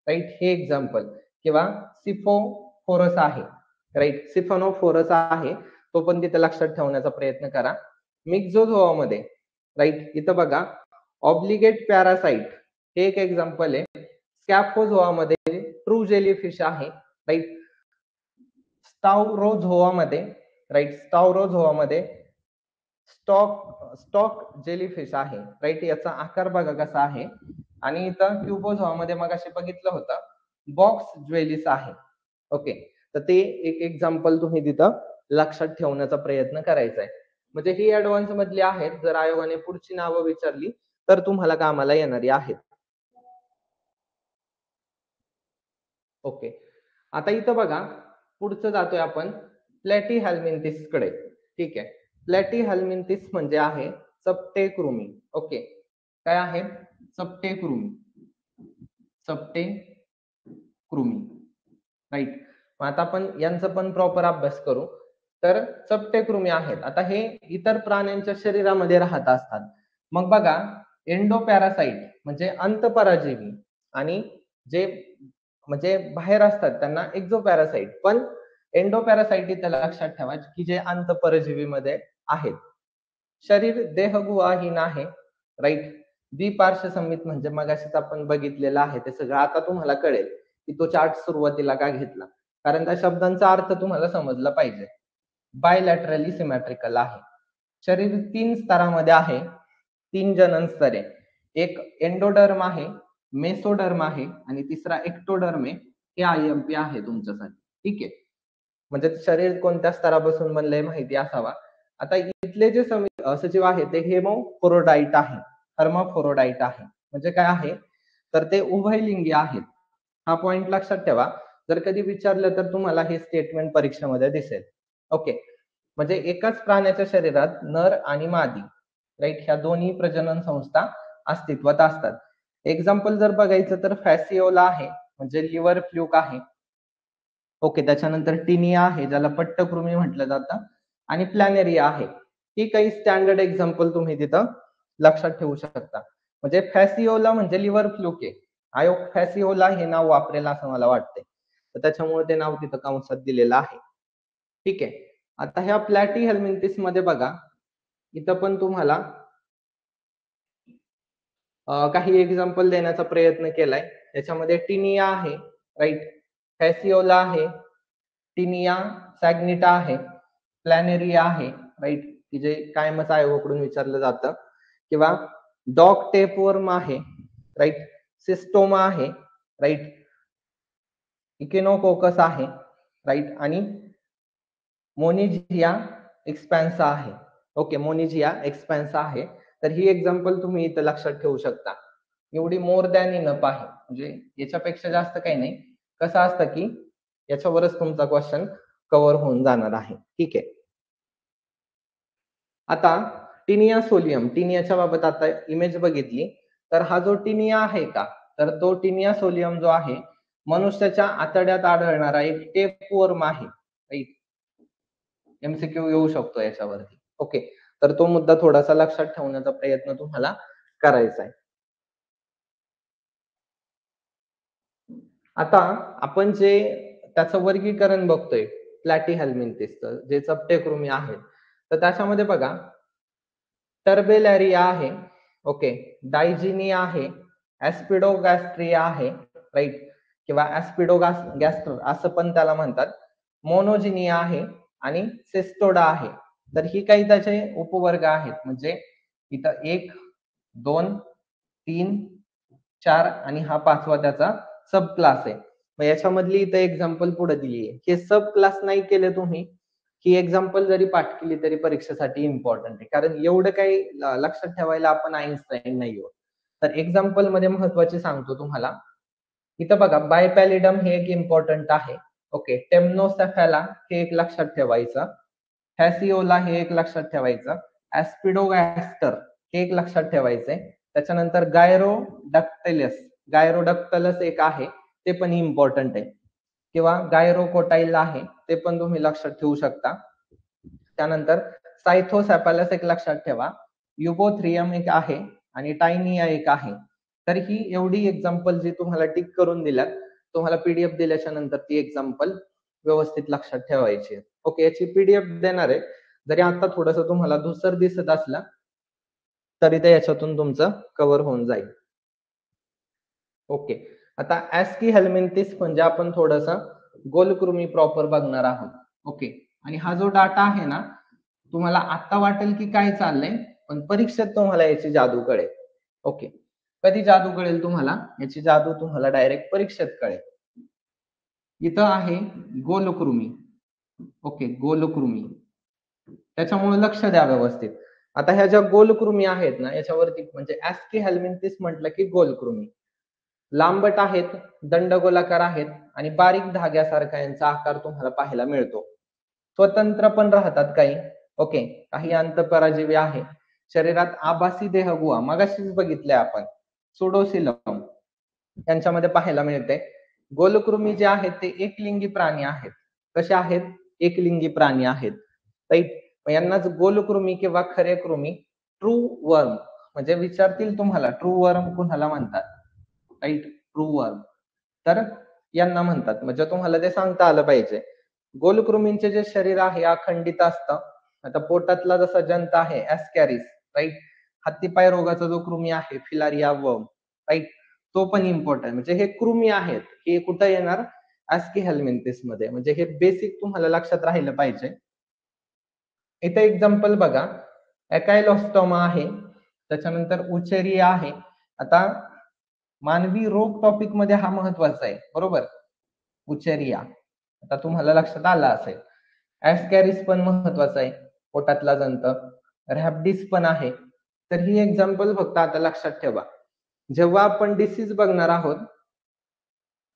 राईट. हे एक्झाम्पल. किंवा सिफोफोरस आहे, राईट. सिफोनोफोरस आहे, तो पण तिथे लक्षात ठेवण्याचा प्रयत्न करा. मिक्झोझोआ मध्ये, राईट, इथं बघा ऑब्लिगेट पॅरासाइट, हे एक एक्झाम्पल आहे. स्कॅफोझोआ मध्ये ट्रू जेलीफिश आहे, राईट. स्टाउरोझोआ मध्ये, राईट, स्टाउरोझोआ मध्ये स्टॉक जेलीफिश आहे, राईट. याचा आकार बघा कसा आहे. आणि इथं क्युबोझोआ मध्ये मगाशी बघितलं होतं बॉक्स ज्वेलिस आहे. ओके, तर ते एक एक्झाम्पल तुम्ही तिथं लक्षात ठेवण्याचा प्रयत्न करायचा आहे. म्हणजे ही ऍडव्हान्स मधली आहेत, जर आयोगाने पुढची नावं विचारली तर तुम्हाला कामाला येणारी आहेत. ओके, आता इथं बघा पुढचं जातोय आपण प्लॅटी हेल्मिंथिस कडे. ठीक आहे, प्लॅटी हेल्मिंथिस म्हणजे आहे चपटे कृमी. ओके, काय आहे, चपटे कृमी, चपटे कृमी, राईट. आता आपण यांचा पण प्रॉपर अभ्यास करू. तर चपटे कृमी आहेत, आता हे इतर प्राण्यांच्या शरीरामध्ये राहत असतात. मग बघा एंडोपॅरासाइट म्हणजे अंतपराजीवी, आणि जे म्हणजे बाहेर असतात त्यांना एक्झोपॅरासाइट. पण एंडोपॅरासाइट इथं लक्षात ठेवा की जे अंतपरजीवीमध्ये आहेत. शरीर देहगुहाहीन आहे, राईट. द्विपार्श्वसंमित म्हणजे मगाशीच आपण बघितलेलं आहे ते सगळं. आता तुम्हाला कळेल की तो चार्ट सुरुवातीला का घेतला, कारण त्या शब्दांचा अर्थ तुम्हाला समजला पाहिजे. बायलॅटरली सिमेट्रिकल आहे. शरीर 3 स्तरामध्ये आहे, 3 जनन स्तरे. एक एंडोडर्म आहे, मेसोडर्म आहे आणि तिसरा एक्टोडर्म आहे. हे IMP आहे तुमच्यासाठी. ठीक आहे. म्हणजे शरीर कोणत्या स्तरापासून बनलंय माहिती असावा. आता इथले जे सजीव आहे ते हेमोफोरोडाईट आहे, हर्माफोरोडाईट आहे. म्हणजे काय आहे, तर ते उभयलिंगी आहेत. हा पॉइंट लक्षात ठेवा. जर कधी विचारलं तर तुम्हाला हे स्टेटमेंट परीक्षेमध्ये दिसेल. ओके. म्हणजे एकाच प्राण्याच्या शरीरात नर आणि मादी, राईट, ह्या दोन्ही प्रजनन संस्था अस्तित्वात असतात. एक्झाम्पल जर बघायचं तर फॅसिओला आहे, म्हणजे लिव्हर फ्लूक आहे. ओके. त्याच्यानंतर टिनिया आहे, ज्याला पट्टकृमी म्हटलं जातं, आणि प्लॅनेरिया आहे. ही काही स्टँडर्ड एक्झाम्पल तुम्ही तिथं लक्षात ठेवू शकता. म्हणजे फॅसिओला म्हणजे लिव्हर फ्लूक आहे. आयोग फॅसिओला हे नाव वापरेल असं मला वाटतंय, तर त्याच्यामुळे ते नाव तिथं कंसात दिलेलं आहे. ठीक आहे. आता ह्या प्लॅटी हेल्मिंथिस मध्ये बघा, इथं पण तुम्हाला काही एक्झाम्पल देण्याचा प्रयत्न केलाय. त्याच्यामध्ये टिनिया आहे, राईट, फॅसिओला आहे, टिनिया सॅग्निटा आहे, प्लॅनेरिया आहे, राईट, की जे कायमच आयोगाकडून विचारलं जातं, किंवा डॉग टेपवर्म आहे, राईट, सिस्टोमा आहे, राईट, इकिनोकोकस आहे, राईट, आणि मोनिजिया एक्सपॅन्सा आहे. ओके, मोनिजिया एक्सपॅन्सा आहे. तर ही एक्झाम्पल तुम्ही इथं लक्षात ठेवू शकता. एवढी मोर दॅन इनफ आहे, म्हणजे याच्यापेक्षा जास्त काही नाही. कसं असतं की याच्यावरच तुमचा क्वेश्चन कव्हर होऊन जाणार आहे. ठीक आहे. आता टिनिया सोलियम, टिनियाच्या बाबत आता इमेज बघितली, तर हा जो टिनिया आहे का, तर तो टिनिया सोलियम जो आहे, मनुष्याच्या आतड्यात आढळणारा एक टेपवर्म आहे. राईट, MCQ येऊ शकतो याच्यावरती. ओके, तर तो मुद्दा थोडासा लक्षात ठेवण्याचा प्रयत्न तुम्हाला करायचा आहे. आता आपण जे त्याचं वर्गीकरण बघतोय प्लॅटीहेल्मिंथिसचं, जे चपटेकृमी आहेत, तर त्याच्यामध्ये बघा टर्बेलॅरिया आहे, ओके, डायजिनिया आहे, ऍस्पिडोगॅस्ट्रिया आहे, राईट, किंवा ऍस्पिडोगॅस्टर असं पण त्याला म्हणतात, मोनोजिनिया आहे आणि सिस्टोडा आहे. तर ही काही त्याचे उपवर्ग आहेत. म्हणजे इथं 1, 2, 3, 4 आणि हा 5वा त्याचा सब क्लास आहे. मग याच्यामधली इथं एक्झाम्पल पुढे दिली आहे. हे सब क्लास नाही केले तुम्ही, ही एक्झाम्पल जरी पाठ केली तरी परीक्षेसाठी इम्पॉर्टंट आहे. कारण एवढं काही लक्षात ठेवायला आपण आइन्स्टाईन नाही आहोत. तर एक्झाम्पल मध्ये महत्वाची सांगतो तुम्हाला. इथं बघा, बायपॅलिडम हे एक इम्पॉर्टंट आहे. ओके, टेम्नोसेफॅला हे एक लक्षात ठेवायचं, फॅसिओला हे एक लक्षात ठेवायचं, ऍस्पिडोगॅस्टर हे एक लक्षात ठेवायचंय. त्याच्यानंतर गायरोडक्टलस एक आहे, ते पण इम्पॉर्टंट आहे, किंवा गायरोकोटाईल आहे, ते पण तुम्ही लक्षात ठेवू शकता. त्यानंतर सायथोसॅपॅलस एक लक्षात ठेवा, युबोथ्रियम एक आहे आणि टायनिया एक आहे. तर ही एवढी एक्झाम्पल जी तुम्हाला टिक करून दिल्यात, तुम्हाला पीडीएफ दिल्याच्या नंतर ती एक्झाम्पल व्यवस्थित लक्षात ठेवायची आहे. ओके, याची पीडीएफ देणार आहे. जरी आता थोडस तुम्हाला धुसर दिसत असला तरी ते याच्यातून तुमचं कव्हर होऊन जाईल. ओके, आता ऍस्की हेल्मिंथिस म्हणजे आपण थोडस गोलकृमी प्रॉपर बघणार आहोत. ओके, आणि हा जो डाटा आहे ना, तुम्हाला आता वाटेल की काय चाललंय, पण परीक्षेत तुम्हाला याची जादू कळेल. ओके, कधी जादू कळेल तुम्हाला याची? जादू तुम्हाला डायरेक्ट परीक्षेत कळेल. इथं आहे गोलकृमी. ओके, गोलकृमी, त्याच्यामुळे लक्ष द्या व्यवस्थित. आता ह्या ज्या गोलकृमी आहेत ना, याच्यावरती म्हणजे ऍस्की हेल्मिंथिस म्हटलं की गोलकृमी लांबट आहेत, दंडगोलाकार आहेत आणि बारीक धाग्यासारखा यांचा आकार तुम्हाला पाहायला मिळतो. स्वतंत्र पण राहतात काही. ओके, काही अंतःपराजीवी आहे. शरीरात आभासी देहगुहा मगाशीच बघितले आपण, सुडोसिलम, यांच्यामध्ये पाहायला मिळते. गोलकृमी जे आहेत ते एकलिंगी प्राणी आहेत. कसे आहेत? एकलिंगी प्राणी आहेत, राईट. यांनाच गोलकृमी किंवा खरे कृमी, ट्रू वर्म, म्हणजे विचारतील तुम्हाला ट्रू वर्म कुणाला म्हणतात, राईट, ट्रू वर्म, तर यांना म्हणतात. म्हणजे तुम्हाला ते सांगता आलं पाहिजे. गोलकृमींचे जे शरीर आहे अखंडित असतं. आता पोटातला जसा जंत आहे ऍस्कॅरिस, राईट, हत्तीपाय रोगाचा जो कृमी आहे फिलारिया वर्म, राईट, तो पण इम्पॉर्टंट. म्हणजे हे कृमी आहेत, हे कुठं येणार? ऍस्की हेल्मिंथिस मध्ये. म्हणजे हे बेसिक तुम्हाला लक्षात राहिलं पाहिजे. इथे एक्झाम्पल बघा, अकायलोस्टोमा आहे, त्याच्यानंतर उचेरिया आहे. आता मानवी रोग टॉपिक मध्ये हा महत्वाचा आहे, बरोबर. उचेरिया आता तुम्हाला लक्षात आला असेल. ऍस्कॅरिस पण महत्वाचा आहे, पोटातला जंत. रॅबिडिस पण आहे. तर ही एक्झाम्पल फक्त आता लक्षात ठेवा. जेव्हा आपण डिसीज बघणार आहोत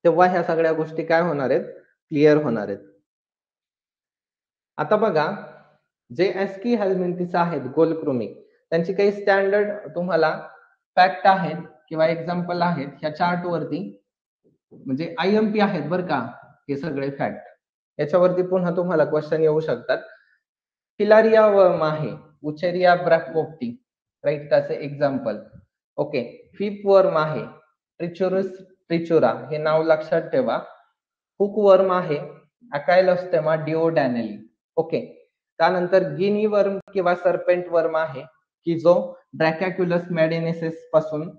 तेव्हा ह्या सगळ्या गोष्टी काय होणार आहेत, क्लिअर होणार आहेत. आता बघा, जे एस्की हेल्मिंथिस आहेत गोलकृमी, त्यांची काही स्टँडर्ड तुम्हाला फॅक्ट आहेत किंवा एक्झाम्पल आहेत ह्या चार्ट वरती, म्हणजे आयएमपी आहेत बरं का हे सगळे फॅक्ट. याच्यावरती पुन्हा तुम्हाला क्वेश्चन येऊ शकतात. फिलारिया वर्म आहे, उचेरिया ब्रॅकोप्टी, राईट, त्याचे एक्झाम्पल. ओके. फिप वर्म आहे, ट्रिचोरस ट्रिचोरा, हे नाव लक्षात ठेवा. हुक वर्म आहे, अकायलोस्टेमा डिओडॅनेली. ओके. त्यानंतर गिनी वर्म किंवा सर्पेंट वर्म आहे, की जो ड्रॅकॅक्युलस मॅडिनेसिस पासून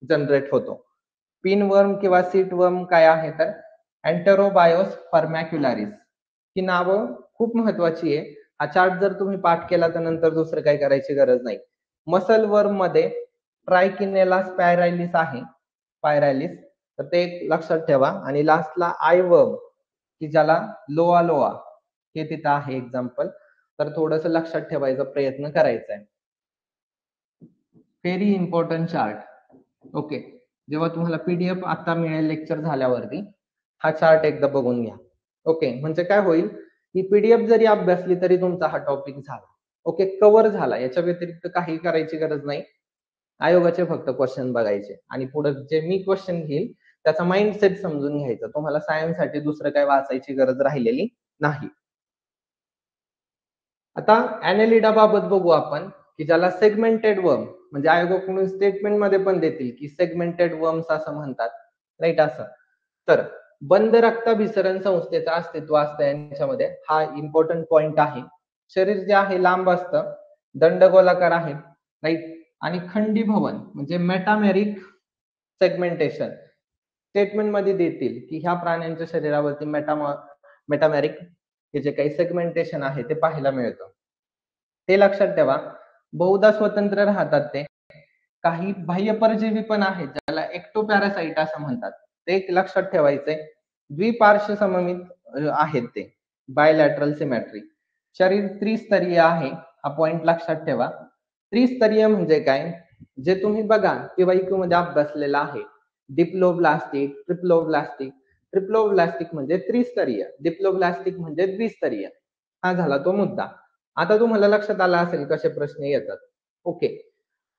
जनरेट होतो. पिन वर्म किंवा सीट वर्म काय आहे तर अँटेरोबायोस फर्मॅक्युलारिस. ही नावं खूप महत्वाची आहे. हा चार्ट जर तुम्ही पाठ केला तर नंतर दुसरं काही करायची गरज नाही. मसल वर्म मध्ये ट्रायकिनेला स्पायरालिस आहे, स्पायरालिस, तर ते लक्षात ठेवा. आणि लास्टला आय वर्म, की ज्याला लोआ लोआ, हे तिथं आहे एक्झाम्पल. तर थोडस लक्षात ठेवायचा प्रयत्न करायचा आहे. Very important chart. ओके. जेव्हा तुम्हाला पीडीएफ आता मिळेल लेक्चर झाल्यावरती, हा चार्ट एकदा बघून घ्या. ओके. म्हणजे काय होईल, ही पीडीएफ जरी अभ्यासली तरी तुमचा हा टॉपिक झाला. ओके, कव्हर झाला. याच्या व्यतिरिक्त काही करायची गरज नाही. आयोगाचे फक्त क्वेश्चन बघायचे आणि पुढे जे मी क्वेश्चन घेईल त्याचा माइंडसेट समजून घ्यायचा. तुम्हाला सायन्स साठी दुसरं काय वाचायची गरज राहिलेली नाही. आता ऍनेलिडा बाबत बघू आपण, की ज्याला सेगमेंटेड वर्म, म्हणजे आयोगाकडून स्टेटमेंट मध्ये पण देतील की सेगमेंटेड वर्म्स असं म्हणतात, राईट. असं तर बंद रक्ताभिसरण संस्थेचं अस्तित्व असतं यांच्यामध्ये, हा इम्पॉर्टंट पॉइंट आहे. शरीर जे आहे लांब असतं, दंडगोलाकार आहे, राईट. आणि खंडीभवन म्हणजे मेटामेरिक सेगमेंटेशन स्टेटमेंट मध्ये देतील की ह्या प्राण्यांच्या शरीरावरती मेटामेरिक हे जे काही सेगमेंटेशन आहे ते पाहायला मिळतं. ते लक्षात ठेवा. बहुधा स्वतंत्र राहतात ते. काही बाह्य परजीवी पण आहेत ज्याला एक्टोपॅरासाइट असं म्हणतात, ते एक लक्षात ठेवायचंय. द्विपार्श्व सममित आहेत ते, बायलॅटरल सिमेट्री. शरीर त्रिस्तरीय आहे, हा पॉइंट लक्षात ठेवा. त्रिस्तरीय म्हणजे काय, जे तुम्ही बघा पीवायक्यू मध्ये अभ्यासलेलं आहे, डिप्लोब्लास्टिक, ट्रिप्लोब्लास्टिक. ट्रिप्लोब्लास्टिक म्हणजे त्रिस्तरीय, डिप्लोब्लास्टिक म्हणजे द्विस्तरीय. हा झाला तो मुद्दा. आता तुम्हाला लक्षात आला असेल कसे प्रश्न येतात. ओके.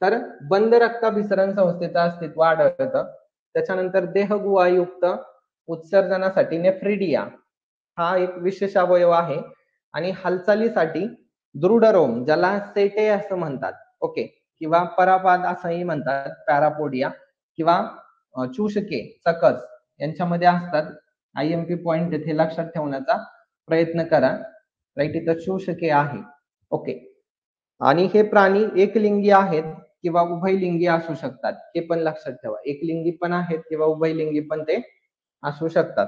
तर बंद रक्ताभिसरण संस्थेचं अस्तित्व आढळतं. त्याच्यानंतर देहगुहायुक्त उत्सर्जनासाठी नेफ्रिडिया हा एक विशेष अवयव आहे. आणि हालचालीसाठी दृढ रोम, ज्याला सेटे असं म्हणतात, ओके, किंवा परापाद असंही म्हणतात, पॅरापोडिया, किंवा चूषके, सकस, यांच्यामध्ये असतात. आयएमपी पॉइंट येथे लक्षात ठेवण्याचा प्रयत्न करा, राईट. इथं चूषके आहे. ओके. आणि हे प्राणी एकलिंगी आहेत किंवा उभयलिंगी असू शकतात, हे पण लक्षात ठेवा. एकलिंगी पण आहेत किंवा उभयलिंगी पण ते असू शकतात.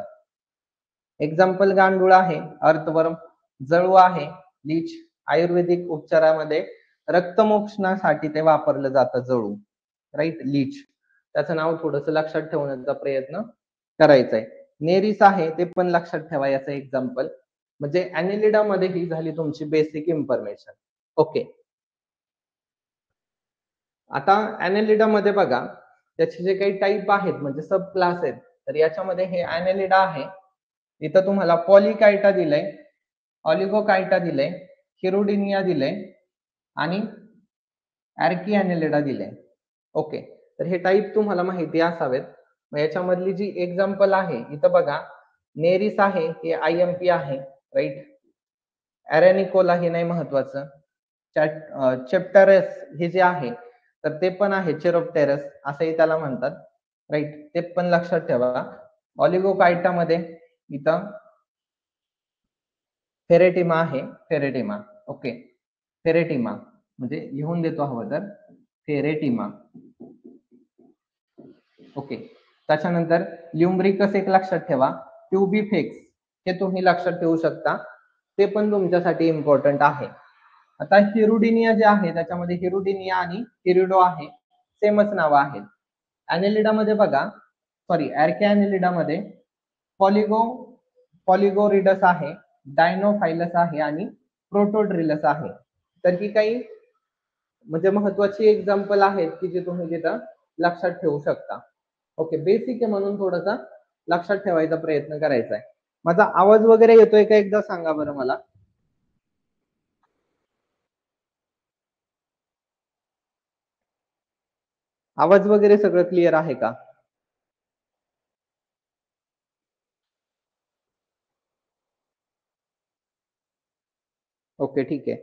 एक्झाम्पल गांडूळ आहे, अर्थवर्म. जळू आहे, लीच. आयुर्वेदिक उपचारामध्ये रक्तमोक्षणासाठी ते वापरलं जातं, जळू, राईट, लीच. त्याचं नाव थोडस लक्षात ठेवण्याचा प्रयत्न करायचा आहे. नेरिस आहे, ते पण लक्षात ठेवा याचं एक्झाम्पल. म्हणजे ऍनिलिडा मध्ये ही झाली तुमची बेसिक इन्फॉर्मेशन. ओके. आता ऍनेलिडा मध्ये बघा, त्याचे जे काही टाईप आहेत म्हणजे सब क्लास आहेत, तर याच्यामध्ये हे ऍनेलिडा आहे. इथं तुम्हाला पॉलिकायटा दिलंय, ऑलिगोकायटा दिलंय, हिरोडिनिया दिलंय आणि ऍर्की ऍनेलिडा दिलंय. ओके. तर हे टाईप तुम्हाला माहिती असावेत. मग याच्यामधली जी एक्झाम्पल आहे इथं बघा, नेरिस आहे, हे आयएमपी आहे, राईट. अरेनिकोला हे नाही महत्वाचं. चॅप्टरस हे जे आहे तर ते पण आहे चेरोप्टेरस असंही त्याला म्हणतात, राईट. ते पण लक्षात ठेवा. ऑलिगोकायटा मध्ये इथं फेरेटिमा आहे, फेरेटिमा. ओके. फेरेटिमा म्हणजे लिहून देतो हवं तर, फेरेटिमा. ओके. त्याच्यानंतर ल्युम्ब्रिकस एक लक्षात ठेवा. ट्युबिफेक्स हे तुम्ही लक्षात ठेवू शकता, ते पण तुमच्यासाठी इम्पॉर्टंट आहे. आता हिरुडिनिया जे आहे त्याच्यामध्ये हिरुडिनिया आणि हिरिडो आहे, सेमच नावं आहेत. ॲनेलिडामध्ये बघा, सॉरी ॲर्के ॲनेलिडामध्ये पॉलिगो पॉलिगोरिडस आहे, डायनोफायलस आहे आणि प्रोटोड्रिलस आहे. तर ही काही म्हणजे महत्वाची एक्झाम्पल आहेत की जे तुम्ही तिथं लक्षात ठेवू शकता. ओके, बेसिक आहे म्हणून थोडासा लक्षात ठेवायचा प्रयत्न करायचा आहे. माझा आवाज वगैरे येतोय का एकदा सांगा बरं मला. आवाज वगैरे सगळं क्लिअर आहे का? ओके, ठीक आहे.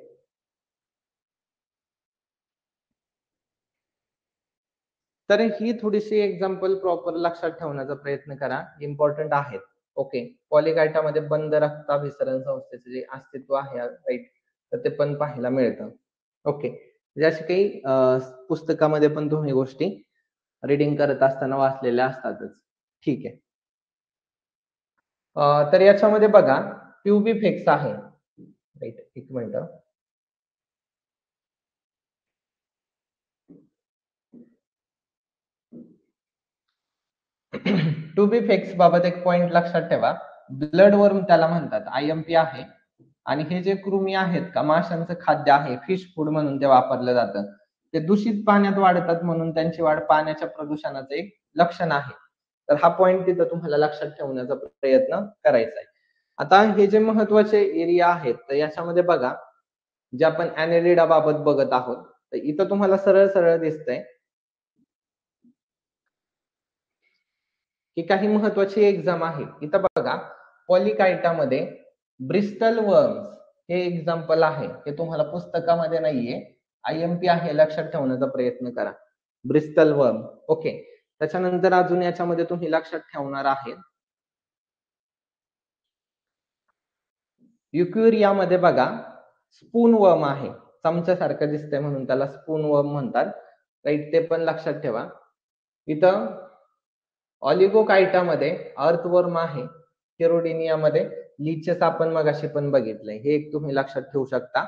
तर ही थोडीशी एक्झाम्पल प्रॉपर लक्षात ठेवण्याचा प्रयत्न करा, इम्पॉर्टंट आहेत. ओके, पॉलिकायटामध्ये बंद रक्ताभिसरण संस्थेचे जे अस्तित्व आहे, राईट, तर ते पण पाहायला मिळतं. ओके, म्हणजे अशी काही पुस्तकामध्ये पण तुम्ही गोष्टी रीडिंग करत असताना वाचलेल्या असतातच. ठीक आहे. तर याच्यामध्ये बघा ट्युबिफेक्स आहे, राईट, एक मिनिट. ट्युबिफेक्स बाबत एक पॉइंट लक्षात ठेवा, ब्लड वर्म त्याला म्हणतात, IMP आहे. आणि हे जे कृमी आहेत का, माशांचं खाद्य आहे, फिश फूड म्हणून ते वापरलं जातं. ते दूषित पाण्यात वाढतात म्हणून त्यांची वाढ पाण्याच्या प्रदूषणाचं एक लक्षण आहे. तर हा पॉइंट तिथं तुम्हाला लक्षात ठेवण्याचा प्रयत्न करायचा आहे. आता हे जे महत्वाचे एरिया आहेत, तर याच्यामध्ये बघा, जे आपण ॲनेलिडा बाबत बघत आहोत, तर इथं तुम्हाला सरळ सरळ दिसतंय ही काही महत्वाची एक्झाम आहे. इथं बघा, पॉलिकायटामध्ये ब्रिस्टल वर्म्स हे एक्झाम्पल आहे. हे तुम्हाला पुस्तकामध्ये नाहीये, IMP आहे, लक्षात ठेवण्याचा प्रयत्न करा. ब्रिस्टल वर्म. ओके, त्याच्यानंतर अजून याच्यामध्ये तुम्ही लक्षात ठेवणार आहे, युक्युरियामध्ये बघा स्पून वर्म आहे, चमच्यासारखं दिसतंय म्हणून त्याला स्पून वर्म म्हणतात, राईट, ते पण लक्षात ठेवा. इथं ऑलिगोकायटामध्ये अर्थवर्म आहे, केरोडिनियामध्ये लीचेस आपण मगाशी पण बघितलंय, हे एक तुम्ही लक्षात ठेवू शकता.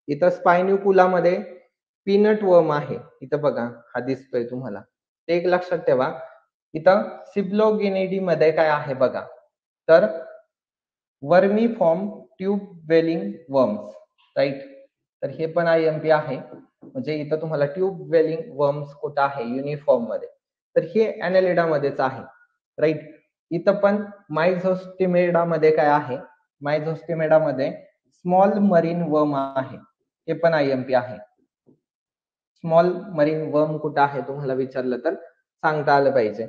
इथं स्पायन्युकुलामध्ये पीनट वर्म आहे, इथं बघा हा दिसतोय तुम्हाला, ते एक लक्षात ठेवा. इथं सिब्लोगिनिडी मध्ये काय आहे बघा, तर वर्मी फॉर्म ट्यूब वेलिंग वर्म्स, राईट, तर हे पण IMP आहे. म्हणजे इथं तुम्हाला ट्यूब वेलिंग वर्म्स कुठं आहे, युनिफॉर्म मध्ये, तर हे ॲनेलिडा मध्येच आहे, राईट. इथं पण मायझोस्टिमेडा मध्ये काय आहे, मायझोस्टिमेडा मध्ये स्मॉल मरीन वर्म आहे, हे पण IMP आहे. स्मॉल मरीन वर्म कुठं आहे तुम्हाला विचारलं तर सांगता आलं पाहिजे.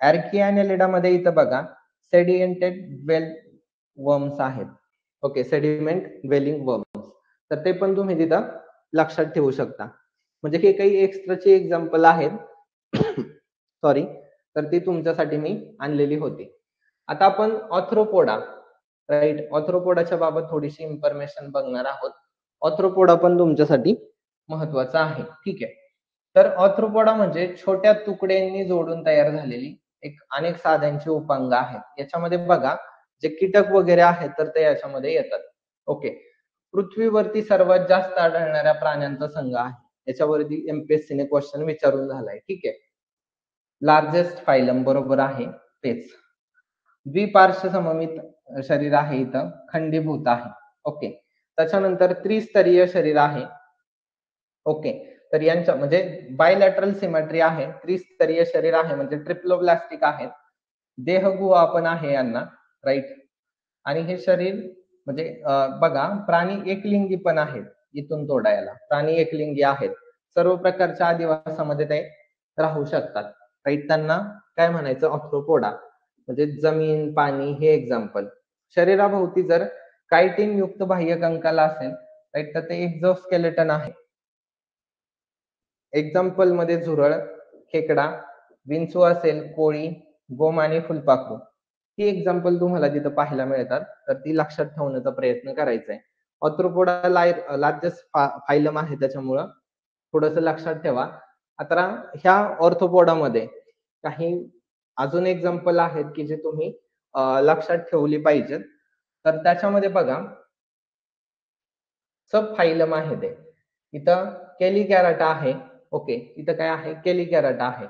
ॲर्किॲनेलिडा मध्ये इथं बघा सेडिएंटेड वेल वर्म्स आहेत. ओके, सेडिमेंट वेलिंग वर्म्स, तर ते पण तुम्ही तिथं लक्षात ठेवू शकता. म्हणजे हे काही एक्स्ट्राचे एक्झाम्पल आहेत सॉरी, तर ती तुमच्यासाठी मी आणलेली होती. आता आपण ऑथ्रोपोडा, राईट, ऑथ्रोपोडाच्या बाबत थोडीशी इन्फॉर्मेशन बघणार आहोत. ऑथ्रोपोडा पण तुमच्यासाठी महत्वाचा आहे. ठीक आहे, तर ऑथ्रोपोडा म्हणजे छोट्या तुकड्यांनी जोडून तयार झालेली एक अनेक साध्यांची उपांग आहेत. याच्यामध्ये बघा जे कीटक वगैरे आहेत तर ते याच्यामध्ये येतात. ओके, पृथ्वीवरती सर्वात जास्त आढळणाऱ्या प्राण्यांचा संघ आहे, याच्यावरती MPSC ने क्वेश्चन विचारून झालाय. ठीक आहे, लार्जेस्ट फायलम बरोबर आहे, तेच. द्विपार्श्व सममित शरीर आहे, इथं खंडीभूत आहे. ओके, त्याच्यानंतर त्रिस्तरीय शरीर आहे. ओके, तर यांच्या म्हणजे बायलॅटरल सिमेट्री आहे, त्रिस्तरीय शरीर आहे, म्हणजे ट्रिप्लोब्लास्टिक आहे, देहगुहा पण आहे यांना, राईट. आणि हे शरीर म्हणजे बघा प्राणी एकलिंगी पण आहेत, इथून तोडायला प्राणी एकलिंगी आहेत, सर्व प्रकारच्या आदिवासामध्ये ते राहू शकतात, राईट. त्यांना काय म्हणायचं, ऑर्थ्रोपोडा, म्हणजे जमीन पाणी हे एक्झाम्पल. शरीराभोवती जर कायटिन युक्त बाह्य कंकाल असेल, राईट, तर ते एक्झोस्केलेटन आहे. एक्झाम्पल मध्ये झुरळ, खेकडा, विंचू असेल, कोळी, गोम आणि फुलपाखरू, ही एक्झाम्पल तुम्हाला तिथं पाहायला मिळतात, तर ती लक्षात ठेवण्याचा प्रयत्न करायचा आहे. ऑर्थ्रोपोडा लार्जेस्ट फायलम आहे, त्याच्यामुळं थोडस लक्षात ठेवा. आता ह्या ऑर्थोपोडामध्ये काही अजून एक्झाम्पल आहेत की जे तुम्ही लक्षात ठेवली पाहिजेत. तर त्याच्यामध्ये बघा सब फायलम आहे ते. इथं कॅलिकॅराटा आहे. ओके, इथं काय आहे? कॅलिकॅराटा आहे.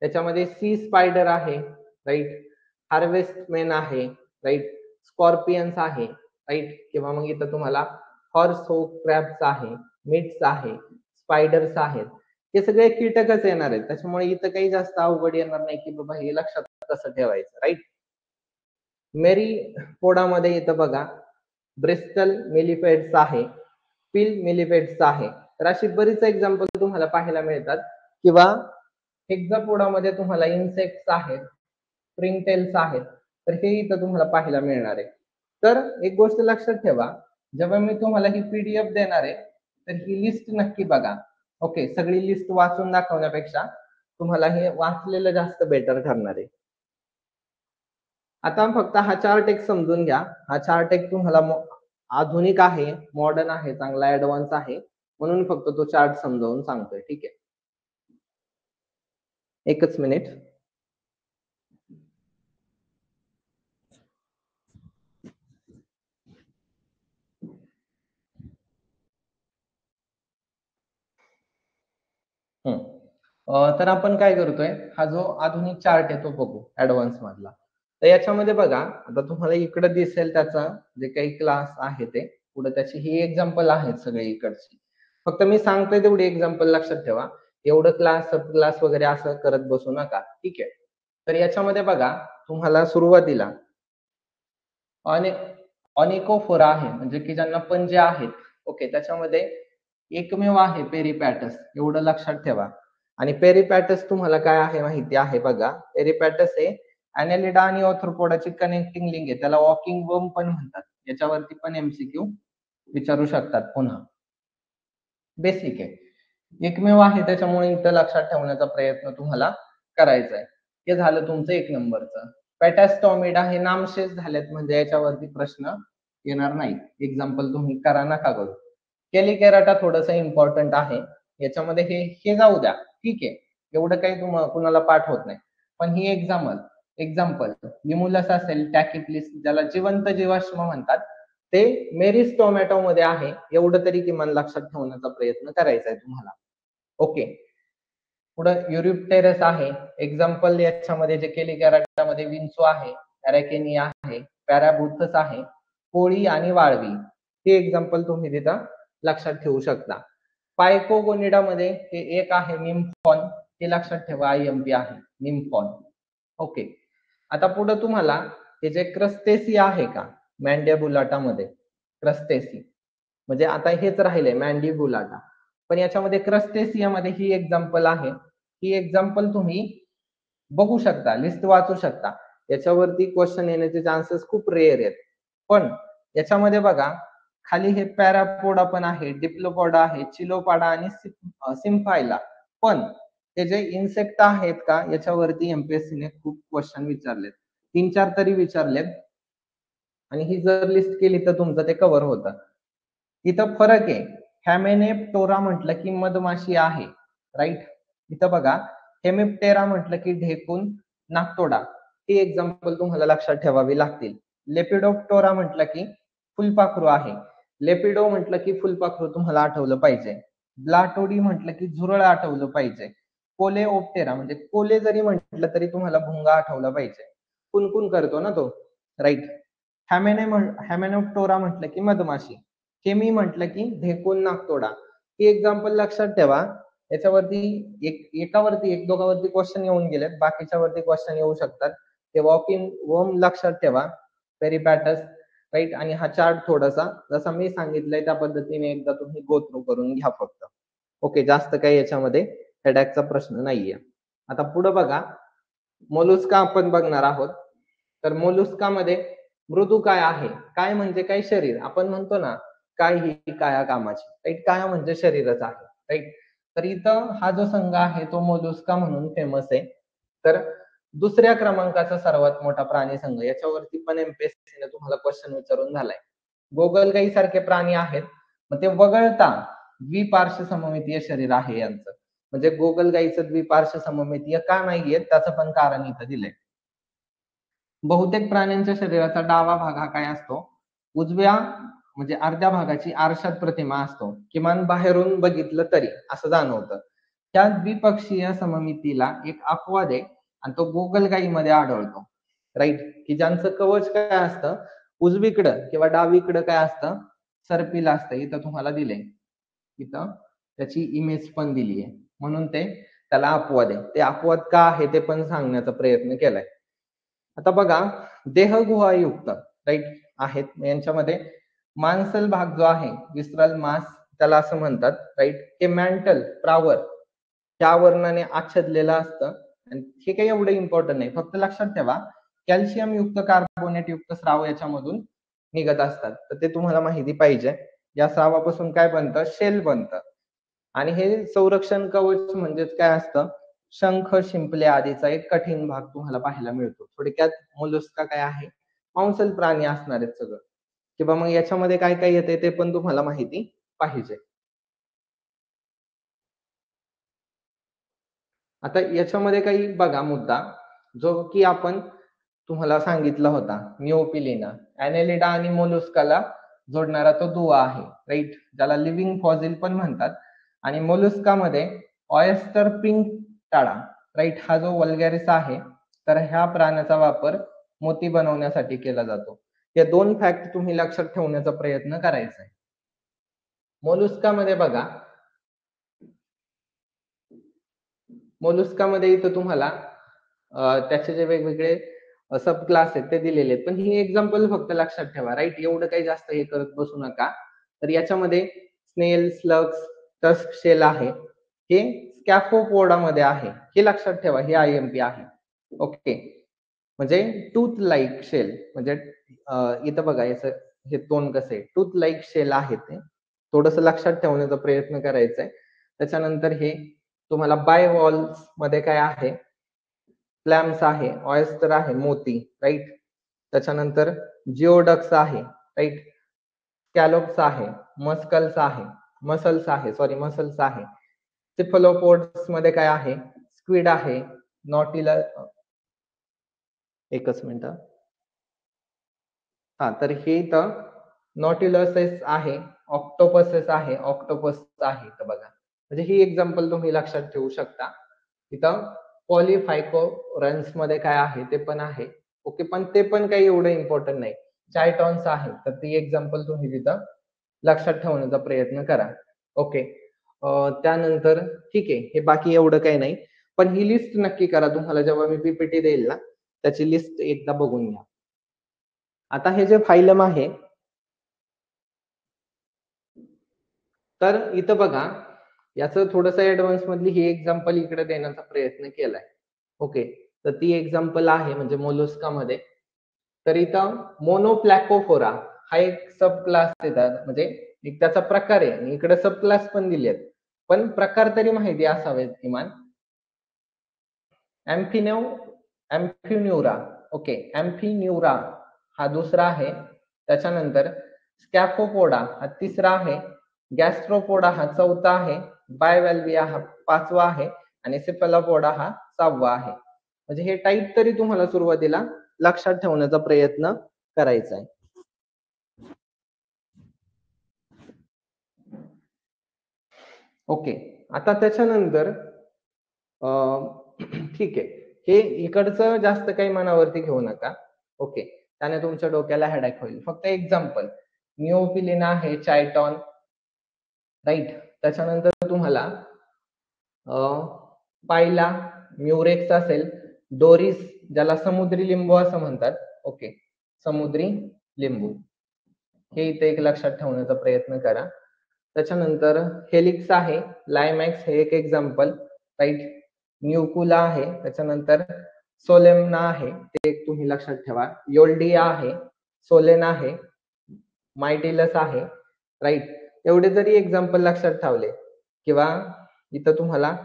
त्याच्यामध्ये सी स्पायडर आहे, राईट. हार्वेस्टमॅन आहे, राईट. स्कॉर्पियन्स आहे, राईट. किंवा मग इथं तुम्हाला हॉर्स होक क्रॅब्स आहे, मिट्स आहे, स्पायडर्स आहेत. हे सगळे कीटकच येणार आहेत. त्याच्यामुळे इथं काही जास्त अवघड येणार नाही की बाबा हे लक्षात कसं ठेवायचं, राईट. मेरी पोडामध्ये इथं बघा ब्रिस्टल मिलीपेड्स आहे, पिल मिलीपेड्स आहे. तर अशी बरीच एक्झाम्पल तुम्हाला पाहायला मिळतात. किंवा हेक्झापोडामध्ये तुम्हाला इन्सेक्ट्स आहेत, स्प्रिंगटेल्स आहेत. तर हे इथं तुम्हाला पाहायला मिळणार आहे. तर एक गोष्ट लक्षात ठेवा, जेव्हा मी तुम्हाला ही पीडीएफ देणार आहे, तर ही लिस्ट नक्की बघा. ओके, सगळी लिस्ट वाचून दाखवण्यापेक्षा तुम्हाला हे वाचलेलं जास्त बेटर ठरणार आहे. आता फक्त हा चार्ट एक समजून घ्या. हा चार्ट एक तुम्हाला आधुनिक आहे, मॉडर्न आहे, चांगला ऍडव्हान्स आहे, म्हणून फक्त तो चार्ट समजावून सांगतोय. ठीक आहे, एकच मिनिट. तर आपण काय करतोय, हा जो आधुनिक चार्ट आहे तो बघू ऍडव्हान्स मधला. तर याच्यामध्ये बघा, आता तुम्हाला इकडे दिसेल त्याचा जे काही क्लास आहे ते पुढे त्याची ही एक्झाम्पल आहेत सगळे इकडची. फक्त मी सांगतोय तेवढी एक्झाम्पल लक्षात ठेवा. एवढं क्लास सब क्लास वगैरे असं करत बसू नका. ठीक आहे. तर याच्यामध्ये बघा, तुम्हाला सुरुवातीला ऑनिकोफोरा आहे, म्हणजे की ज्यांना पंजे आहेत. ओके, त्याच्यामध्ये एकमेव आहे पेरिपॅटस, एवढं लक्षात ठेवा. आणि पेरिपॅटस तुम्हाला काय आहे माहिती आहे बघा. पेरिपॅटस हे अॅनेलिडा आणि ऑर्थ्रोपोडाची कनेक्टिंग लिंक आहे. त्याला वॉकिंग वर्म पण म्हणतात. याच्यावरती पण एमसीक्यू विचारू शकतात. पुन्हा बेसिक आहे, एकमेव आहे, त्याच्यामुळे इथं लक्षात ठेवण्याचा प्रयत्न तुम्हाला करायचा आहे. हे झालं तुमचं 1 नंबरचं. पॅटॅस्टॉमिडा हे नामशेष झालेत, म्हणजे याच्यावरती प्रश्न येणार नाही. एक्झाम्पल तुम्ही करा, नका करू. कॅलिकॅराटा थोडंसं इम्पॉर्टंट आहे. याच्यामध्ये हे जाऊ द्या. ठीक आहे, एवढं काही कुणाला पाठ होत नाही. पण ही एक्झाम्पल लिमुलस असेल, टॅकिप्लिस ज्याला जिवंत जीवाश्म म्हणतात, ते मेरिस टोमॅटो मध्ये आहे. एवढं तरी किमान लक्षात ठेवण्याचा प्रयत्न करायचा आहे तुम्हाला. ओके, पुढं युरिप्टेरस आहे. एक्झाम्पल याच्यामध्ये जे कॅलिकॅराटामध्ये विंचू आहे, अरॅकेनी आहे, पॅराबुथस आहे, कोळी आणि वाळवी. हे एक्झाम्पल तुम्ही तिथं लक्षात ठेवू शकता. पायकोगोनिडा मध्ये हे एक आहे निम्फॉन, हे लक्षात ठेवा, आयएमपी आहे निम्फॉन. ओके, आता पुढे तुम्हाला हे जे क्रस्टेसी आहे का मॅन्डेबुलाटा मध्ये, क्रस्टेसी म्हणजे आता हेच राहिले मॅन्डिबुलाटा, पण याच्यामध्ये क्रस्टेसियामध्ये ही एक्झाम्पल आहे. ही एक्झाम्पल तुम्ही बघू शकता, लिस्ट वाचू शकता. याच्यावरती क्वेश्चन येण्याचे चान्सेस खूप रेअर आहेत. पण याच्यामध्ये बघा, खाली हे पॅरापोडा पण आहे, डिप्लोपोडा आहे, चिलोपाडा आणि सिम्फायला. पण हे जे इन्सेक्ट आहेत का, याच्यावरती एमपीएससीने खूप क्वेश्चन विचारलेत, 3-4 तरी विचारलेत. आणि ही जर लिस्ट केली तर तुमचं ते कव्हर होतं. इथं फरक आहे. हॅमेनेप्टोरा म्हटलं की मधमाशी आहे, राईट. इथं बघा, हेमिप्टेरा म्हटलं की ढेकून नाकतोडा. ही एक्झाम्पल तुम्हाला लक्षात ठेवावी लागतील. लेपिडोप्टोरा म्हटलं की फुलपाखरू आहे. लेपिडो म्हटलं की फुलपाखरू तुम्हाला आठवलं पाहिजे. ब्लाटोडी म्हटलं की झुरळ आठवलं पाहिजे. कोलेओप्टेरा म्हणजे कोले जरी म्हटलं तरी तुम्हाला भुंगा आठवला पाहिजे. कुणकुण करतो ना तो, राईट. हॅमेनोप्टोरा म्हटलं की मधमाशी. केमी म्हटलं की ढेकून नाकतोडा. ही एक्झाम्पल लक्षात ठेवा. याच्यावरती एकावरती एक दोघांवरती क्वेश्चन येऊन गेलेत, बाकीच्यावरती क्वेश्चन येऊ शकतात. ते वॉकिंग वर्म लक्षात ठेवा, पेरिपॅटस, राईट. आणि हा चार्ट थोडासा जसा मी सांगितलंय त्या पद्धतीने एकदा तुम्ही गो थ्रू करून घ्या फक्त. ओके, जास्त काही याच्यामध्ये हेडॅकचा प्रश्न नाहीये. आता पुढे बघा, मोलुस्का आपण बघणार आहोत. तर मोलुस्कामध्ये मृदू काय आहे, काय म्हणजे काय, शरीर. आपण म्हणतो ना, काय ही काया कामाची, राईट. काया म्हणजे शरीरच आहे, राईट. तर इथं हा जो संघ आहे तो मोलुस्का म्हणून फेमस आहे. तर दुसऱ्या क्रमांकाचा सर्वात मोठा प्राणी संघ, याच्यावरती पण एमपीएससीने तुम्हाला क्वेश्चन विचारून झालाय. गोगलगाई सारखे प्राणी आहेत, मग ते वगळता द्विपार्श्व सममितीय शरीर आहे यांचं. म्हणजे गोगलगाईचं द्विपार्श्व सममितीय का नाहीये, त्याचं पण कारण इथं दिलंय. बहुतेक प्राण्यांच्या शरीराचा डावा भाग हा काय असतो, उजव्या म्हणजे अर्ध्या भागाची आरशात प्रतिमा असतो, किमान बाहेरून बघितलं तरी असं जाणवतं. त्या द्विपक्षीय सममितीला एक अपवाद आहे आणि तो गोगलगाईमध्ये आढळतो, राईट. की ज्यांचं कवच काय असतं, उजवीकडं किंवा डावीकडं काय असतं, सर्पिल असतं. इथं तुम्हाला दिलंय, इथं त्याची इमेज पण दिली आहे, म्हणून ते त्याला अपवाद आहे. ते अपवाद का आहे ते पण सांगण्याचा प्रयत्न केलाय. आता बघा, देहगुहायुक्त राईट आहेत. यांच्यामध्ये मांसल भाग जो आहे, विस्ट्रल मास त्याला असं म्हणतात, राईट. हे मॅन्टल प्रावर त्या आवरणाने आच्छादलेलं असतं. आणि हे काही एवढं इम्पॉर्टंट नाही, फक्त लक्षात ठेवा कॅल्शियम युक्त कार्बोनेट युक्त स्राव याच्यामधून निघत असतात, तर ते तुम्हाला माहिती पाहिजे. या स्रावापासून काय बनतं, शेल बनतं. आणि हे संरक्षण कवच म्हणजेच काय असतं, शंख शिंपले आदीचा एक कठीण भाग तुम्हाला पाहायला मिळतो. थोडक्यात मोलस्का काय आहे, मांसल प्राणी असणार आहेत सगळं. किंवा मग याच्यामध्ये काय काय येते ते पण तुम्हाला माहिती पाहिजे. आता याच्यामध्ये काही बघा मुद्दा, जो की आपण तुम्हाला सांगितला होता, निओपिलिना. ॲनेलिडा आणि मोलस्काला जोडणारा तो दुवा आहे, राईट, ज्याला लिव्हिंग फॉसिल पण म्हणतात. आणि मोलस्कामध्ये ऑयस्टर पिंक टाळा, राईट, हा जो वल्गॅरिस आहे, तर ह्या प्राण्याचा वापर मोती बनवण्यासाठी केला जातो. या दोन फॅक्ट तुम्ही लक्षात ठेवण्याचा प्रयत्न करायचा आहे. मोलस्कामध्ये बघा, मोलस्कामध्ये इथं तुम्हाला त्याचे जे वेगवेगळे सब क्लास आहेत ते दिलेले आहेत, पण ही एक्झाम्पल फक्त लक्षात ठेवा, राईट. एवढं काही जास्त हे करत बसू नका. तर याच्यामध्ये स्नेल, स्लग्स, टस्क शेल आहे, हे स्कॅफोपोडामध्ये आहे, हे लक्षात ठेवा. हे IMP आहे, ओके. म्हणजे टूथ लाईक शेल, म्हणजे इथं बघा याचं हे तोंड कसं आहे, टूथ लाईक शेल आहे, ते थोडस लक्षात ठेवण्याचा प्रयत्न करायचा आहे. त्याच्यानंतर हे तुम्हाला बायवॉल्स मध्ये काय आहे, क्लॅम्स आहे, ऑयस्टर आहे, मोती, राईट. त्याच्यानंतर जिओडक्स आहे, राईट. स्कॅलोप्स आहे, मस्कल्स आहे, मसल्स आहे. सिफलोपोड्स मध्ये काय आहे, स्क्विड आहे, नॉटिला, एकच मिनिट. हा, तर हे इथं नॉटिलसेस आहे, ऑक्टोपसेस आहे, ऑक्टोपस आहे इथं बघा. म्हणजे ही एक्झाम्पल तुम्ही लक्षात ठेवू शकता. इथं पॉलिफायकोरन्स मध्ये काय आहे ते पण आहे, ओके, पण ते पण काही एवढं इम्पॉर्टंट नाही. चायटॉन्स आहे, तर ती एक्झाम्पल तुम्ही तिथं लक्षात ठेवण्याचा प्रयत्न करा, ओके. त्यानंतर ठीक आहे, हे बाकी एवढं काही नाही, पण ही लिस्ट नक्की करा. तुम्हाला जेव्हा मी PPT देईल ना, त्याची लिस्ट एकदा बघून घ्या. आता हे जे फायलम आहे, तर इथं बघा, याचं थोडंसं ऍडव्हान्स मधली ही एक्झाम्पल इकडे देण्याचा प्रयत्न केलाय, ओके. तर ती एक्झाम्पल आहे म्हणजे मोलस्का मध्ये. तर इथं मोनोप्लॅकोफोरा हा एक सब क्लास देतात, म्हणजे एक त्याचा प्रकार आहे, आणि इकडे सब क्लास पण दिलेत, पण प्रकार तरी माहिती असावेत किमान. एम्फिन्युरा, ओके, एम्फिन्युरा हा दुसरा आहे. त्याच्यानंतर स्कॅफोपोडा हा तिसरा आहे, गॅस्ट्रोपोडा हा चौथा आहे, बायवेल्विया हा पाचवा आहे, आणि सेफेलोपोडा हा सहावा आहे. म्हणजे हे टाईप तरी तुम्हाला सुरुवातीला लक्षात ठेवण्याचा प्रयत्न करायचा आहे. ओके, आता त्याच्यानंतर ठीक आहे, हे इकडचं जास्त काही मनावरती घेऊ नका, ओके. त्याने तुमच्या डोक्याला हेडॅक होईल. फक्त एक्झाम्पल, निओपिलिना आहे, चायटॉन, राईट. त्याच्यानंतर तुम्हाला पायला, म्युरेक्स असेल, डोरिस ज्याला समुद्री लिंबू असं म्हणतात, ओके, समुद्री लिंबू, हे इथे एक लक्षात ठेवण्याचा प्रयत्न करा. त्याच्यानंतर हेलिक्स आहे, लायमॅक्स हे एक एक्झाम्पल, राईट. न्यूकुला आहे, त्याच्यानंतर सोलेमना आहे, ते एक तुम्ही लक्षात ठेवा. योल्डिया आहे, सोलेना आहे, मायटिलस आहे, राईट. एवढे जरी एक्झाम्पल लक्षात ठेवले, किंवा इथं तुम्हाला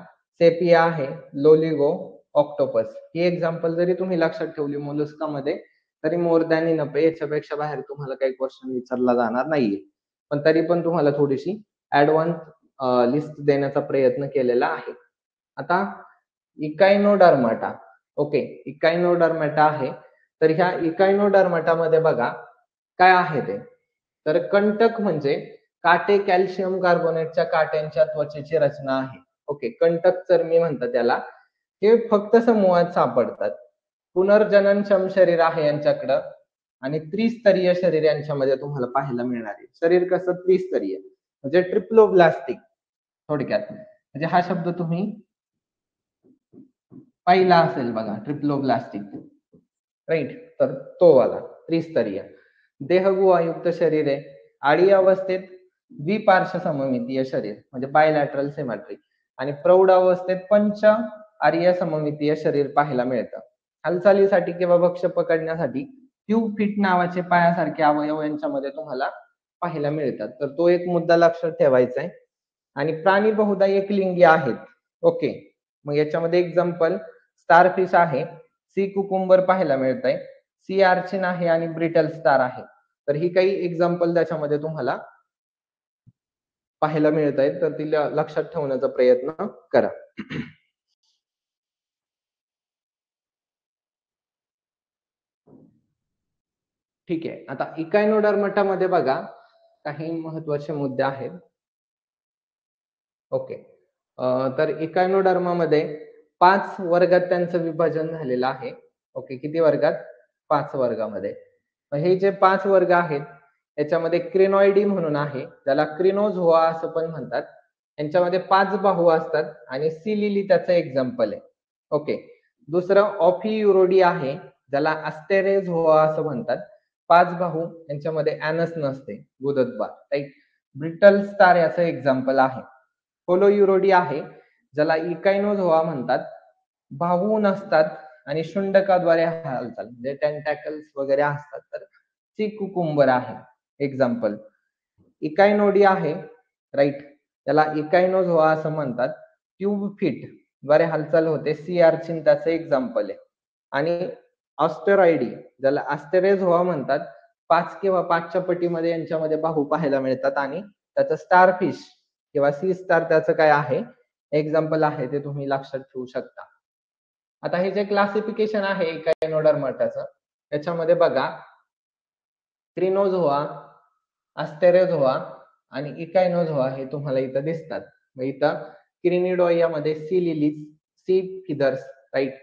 सेपिया आहे, लोलिगो, ऑक्टोपस, ही एक्झाम्पल जरी तुम्ही लक्षात ठेवली मोलस्का मध्ये, तरी मोर दॅन इनफ आहे. याच्यापेक्षा बाहेर तुम्हाला काही क्वेश्चन विचारला जाणार नाहीये. पण तरी पण तुम्हाला थोडीशी ऍडव्हान्स लिस्ट देण्याचा प्रयत्न केलेला आहे. आता इकायनोडर्माटा, ओके, इकायनोडर्माटा आहे. तर ह्या इकायनोडर्माटा मध्ये बघा काय आहे ते, तर कंटक म्हणजे काटे कॅल्शियम कार्बोनेटच्या काट्यांच्या त्वचेची रचना आहे. ओके, कंटक चरमी म्हणतात त्याला. हे फक्त समूहात सापडतात. पुनर्जननक्षम शरीर आहे यांच्याकडं आणि त्रिस्तरीय शरीर यांच्यामध्ये तुम्हाला पाहायला मिळणार आहे. शरीर कसं त्रिस्तरीय म्हणजे ट्रिप्लोब्लास्टिक थोडक्यात. म्हणजे हा शब्द तुम्ही पाहिला असेल बघा, ट्रिप्लोब्लास्टिक, राईट. तर तो वाला त्रिस्तरीय. देहगुहायुक्त शरीर आहे. आडी अवस्थेत द्विपार्श्व सममितीय शरीर म्हणजे बायलॅटरल सिमेट्री आणि प्रौढ अवस्थेत पंच आर्य सममितीय शरीर पाहायला मिळतं. हालचालीसाठी किंवा भक्ष्य पकडण्यासाठी ट्यूब फिट नावाचे पायासारखे अवयव यांच्यामध्ये तुम्हाला पाहायला मिळतात. तर तो एक मुद्दा लक्षात ठेवायचा आहे. आणि प्राणी बहुधा एकलिंगी आहेत. ओके, मग याच्यामध्ये एक्झाम्पल स्टारफिश आहे, सी कुकुंबर पाहायला मिळत आहे, सी आर्चिन आहे आणि ब्रिटल स्टार आहे. तर ही काही एक्झाम्पल त्याच्यामध्ये तुम्हाला पाहायला मिळत आहेत. तर ती लक्षात ठेवण्याचा प्रयत्न करा. ठीक आहे. आता इकायनोडर्मटामध्ये बघा काही महत्वाचे मुद्दे आहेत. ओके, तर इकायनोडर्मामध्ये 5 वर्गात त्यांचं विभाजन झालेलं आहे. ओके, किती वर्गात? 5 वर्गामध्ये. हे जे 5 वर्ग आहेत याच्यामध्ये क्रिनॉइडी म्हणून आहे, ज्याला क्रिनोझोआ असं पण म्हणतात. यांच्यामध्ये 5 बाहू असतात आणि सिलिली त्याचं एक्झाम्पल आहे. ओके, दुसरं ऑफियुरोडी आहे, ज्याला अस्टेरेझोआ असं म्हणतात. 5 बाहू, यांच्यामध्ये ॲनस नसते, गुदद्वार, राईट. ब्रिटल स्टार याचं एक्झाम्पल आहे. कोलोयुरोडी आहे, ज्याला इकायनोझोआ म्हणतात. बाहू नसतात आणि शुंडकाद्वारे हालचाल म्हणजे टेंटॅकल्स वगैरे असतात. तर सी कुकुंबर आहे एक्झाम्पल. इकायनोडी आहे, राईट, त्याला इकायनोझोआ असं म्हणतात. ट्यूब फिट द्वारे हालचाल होते, सी आर्चिन त्याचं एक्झाम्पल आहे. आणि ऑस्टेरॉइडी, ज्याला ऑस्टेरेझोआ म्हणतात, 5 किंवा 5च्या पटीमध्ये यांच्यामध्ये बाहू पाहायला मिळतात आणि त्याचं स्टारफिश किंवा सी स्टार त्याचं काय आहे एक्झाम्पल आहे, ते तुम्ही लक्षात ठेवू शकता. आता हे जे क्लासिफिकेशन आहे इकायनोडर्माटाचं, त्याच्यामध्ये बघा क्रिनोझोआ, अस्टेरेझोआ आणि इकायनोझोआ हे तुम्हाला इथं दिसतात. मग इथं क्रिनिडोइयामध्ये sea lilies, sea feathers, right.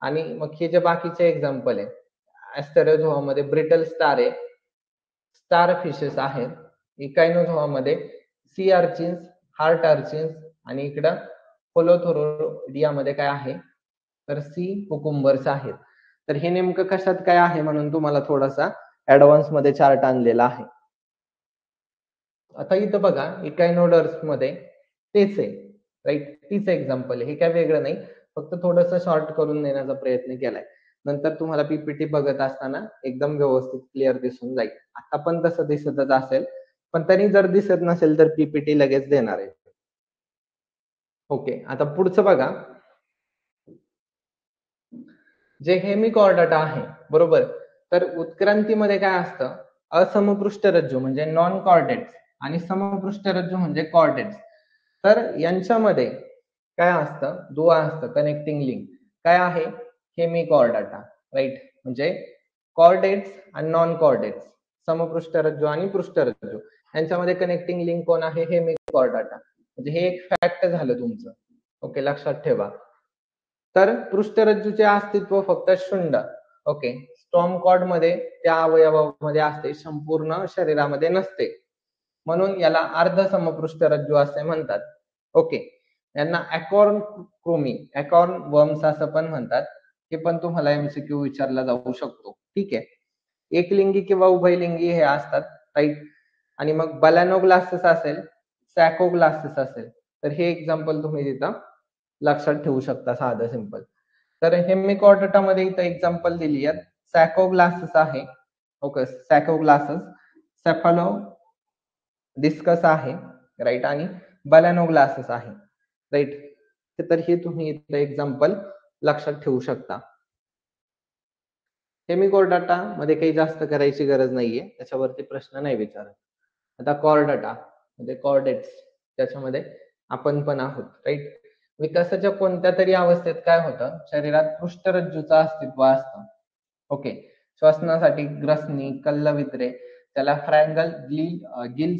आणि मग हे जे बाकीचे एक्झाम्पल आहे, अस्टेरेझोआ मध्ये ब्रिटल स्टार आहे, स्टार फिशेस आहेत. इकायनोझोआ मध्ये सी अर्चिन्स, हार्ट अर्चिन्स आणि इकडं कोलोथोरोडिया मध्ये काय आहे तर सी कुकुंबर्स आहेत. तर हे नेमकं कशात काय आहे म्हणून तुम्हाला थोडासा ऍडव्हान्स मध्ये चार्ट आणलेला आहे. आता इथं बघा इकायनोडर्स मध्ये तेच आहे, राईट, तीच एक्झाम्पल आहे. हे काय वेगळं नाही, फक्त थोडंसं शॉर्ट करून देण्याचा प्रयत्न केलाय. नंतर तुम्हाला पीपीटी बघत असताना एकदम व्यवस्थित क्लिअर दिसून जाईल. आता पण तसं दिसतच असेल, पण तरी जर दिसत नसेल तर पीपीटी लगेच देणार आहे. ओके, आता पुढचं बघा, जे हेमिकॉर्डाटा आहे, बरोबर. तर उत्क्रांतीमध्ये काय असतं, असमपृष्ठरज्जू म्हणजे नॉन कॉर्डेट्स आणि समपृष्ठरज्जू म्हणजे कॉर्डेट्स. तर यांच्यामध्ये काय असतं, दुवा असतं, कनेक्टिंग लिंक. काय आहे? हेमिकॉर्डाटा, राईट. म्हणजे कॉर्डेट्स आणि नॉन कॉर्डेट्स, समपृष्ठरज्जू आणि पृष्ठरज्जू यांच्यामध्ये कनेक्टिंग लिंक कोण आहे? हेमिकॉर्डाटा. म्हणजे हे एक फॅक्ट झालं तुमचं. ओके, लक्षात ठेवा. तर पृष्ठरज्जूचे अस्तित्व फक्त शुंड, ओके, स्टॉर्म कॉर्ड मध्ये त्या अवयवामध्ये असते, संपूर्ण शरीरामध्ये नसते. म्हणून याला अर्ध समपृष्ठरज्जू असे म्हणतात. ओके, यांना अकॉर्न क्रोमी, अकॉर्न वर्म्स असं पण म्हणतात. हे पण तुम्हाला एमसीक्यू विचारला जाऊ शकतो. ठीक आहे, एकलिंगी किंवा उभयलिंगी हे असतात, राईट. आणि मग बलॅनोग्लासिस असेल, सॅकोग्लासिस असेल, तर हे एक्झाम्पल तुम्ही तिथं लक्षात ठेवू शकता, साधं सिंपल. तर हेमिकॉर्डाटा मध्ये इथं एक्झाम्पल दिली आहेत. सॅकोग्लासिस आहे, ओके, सॅकोग्लासिस, सेफालो डिस्कस आहे, राईट, आणि बलॅनोग्लासिस आहे, राईट. तर हे तुम्ही इथं एक्झाम्पल लक्षात ठेवू शकता. हेमिकॉर्डाटा मध्ये काही जास्त करायची गरज नाहीये, त्याच्यावरती प्रश्न नाही विचारत. आता कॉर्डाटा म्हणजे कॉर्डेट्स, त्याच्यामध्ये आपण पण आहोत, राईट. विकासाच्या कोणत्या तरी अवस्थेत काय होतं, शरीरात पृष्ठरज्जूचं अस्तित्व असतं. ओके, श्वसनासाठी ग्रसनी, कल्लवित्रे त्याला ट्रायंगल गिल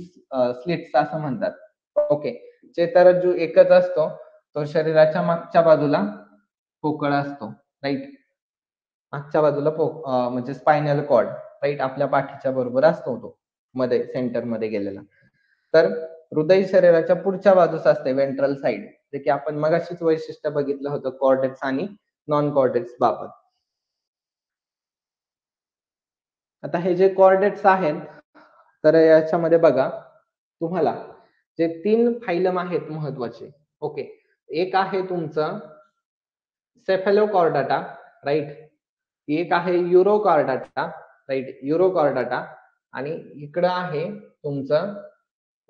स्लिट्स असं म्हणतात. ओके, चेतारज्जू एकच असतो, तो शरीराच्या मागच्या बाजूला पोकळ असतो, राईट. मागच्या बाजूला म्हणजे स्पायनल कॉर्ड, राईट, आपल्या पाठीच्या बरोबर असतो तो, मध्ये सेंटर मध्ये गेलेला. तर हृदय शरीराच्या पुढच्या बाजूस असते, वेंट्रल साइड, जे की आपण मगाशीच वैशिष्ट्य बघितलं होतं कॉर्डेक्स आणि नॉन कॉर्डेक्स बाबत. आता हे जे कॉर्डेट्स आहेत, तर याच्यामध्ये बघा तुम्हाला जे 3 फायलम आहेत महत्वाचे. ओके, एक आहे तुमचं सेफेलोकॉर्डाटा, राईट. एक आहे युरोकॉर्डाटा, राईट, युरोकॉर्डाटा. आणि इकडं आहे तुमचं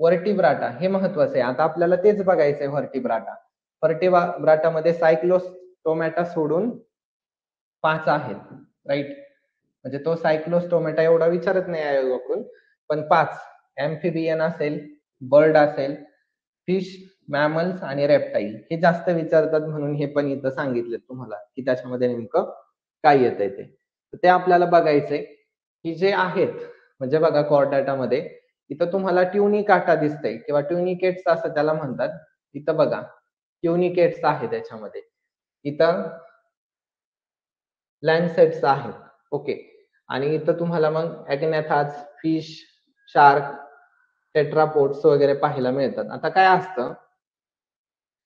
व्हर्टिब्राटा. हे महत्वाचं आहे. आता आपल्याला तेच बघायचंय, व्हर्टिब्राटा. व्हर्टिब्राटामध्ये सायक्लोस्टोमॅटा सोडून 5 आहेत, राईट. म्हणजे तो सायक्लोस्टोमॅटा एवढा विचारत नाही आयोगाकडून, पण 5 एम्फिबियन असेल, बर्ड असेल, फिश, मॅमल्स आणि रेप्टाईल हे जास्त विचारतात, म्हणून हे पण इथं सांगितलं तुम्हाला की त्याच्यामध्ये नेमकं काय येतंय ते. ते आपल्याला बघायचंय की जे आहेत, म्हणजे बघा कॉर्डाटामध्ये इथं तुम्हाला ट्युनिकाटा दिसतंय किंवा ट्युनिकेट्स असं त्याला म्हणतात. इथं बघा ट्युनिकेट्स आहे त्याच्यामध्ये, इथं लॅन्सेट्स आहेत. ओके, आणि इथं तुम्हाला मग ॲग्नेथाज, फिश, शार्क, टेट्रापोड्स वगैरे पाहायला मिळतात. आता काय असतं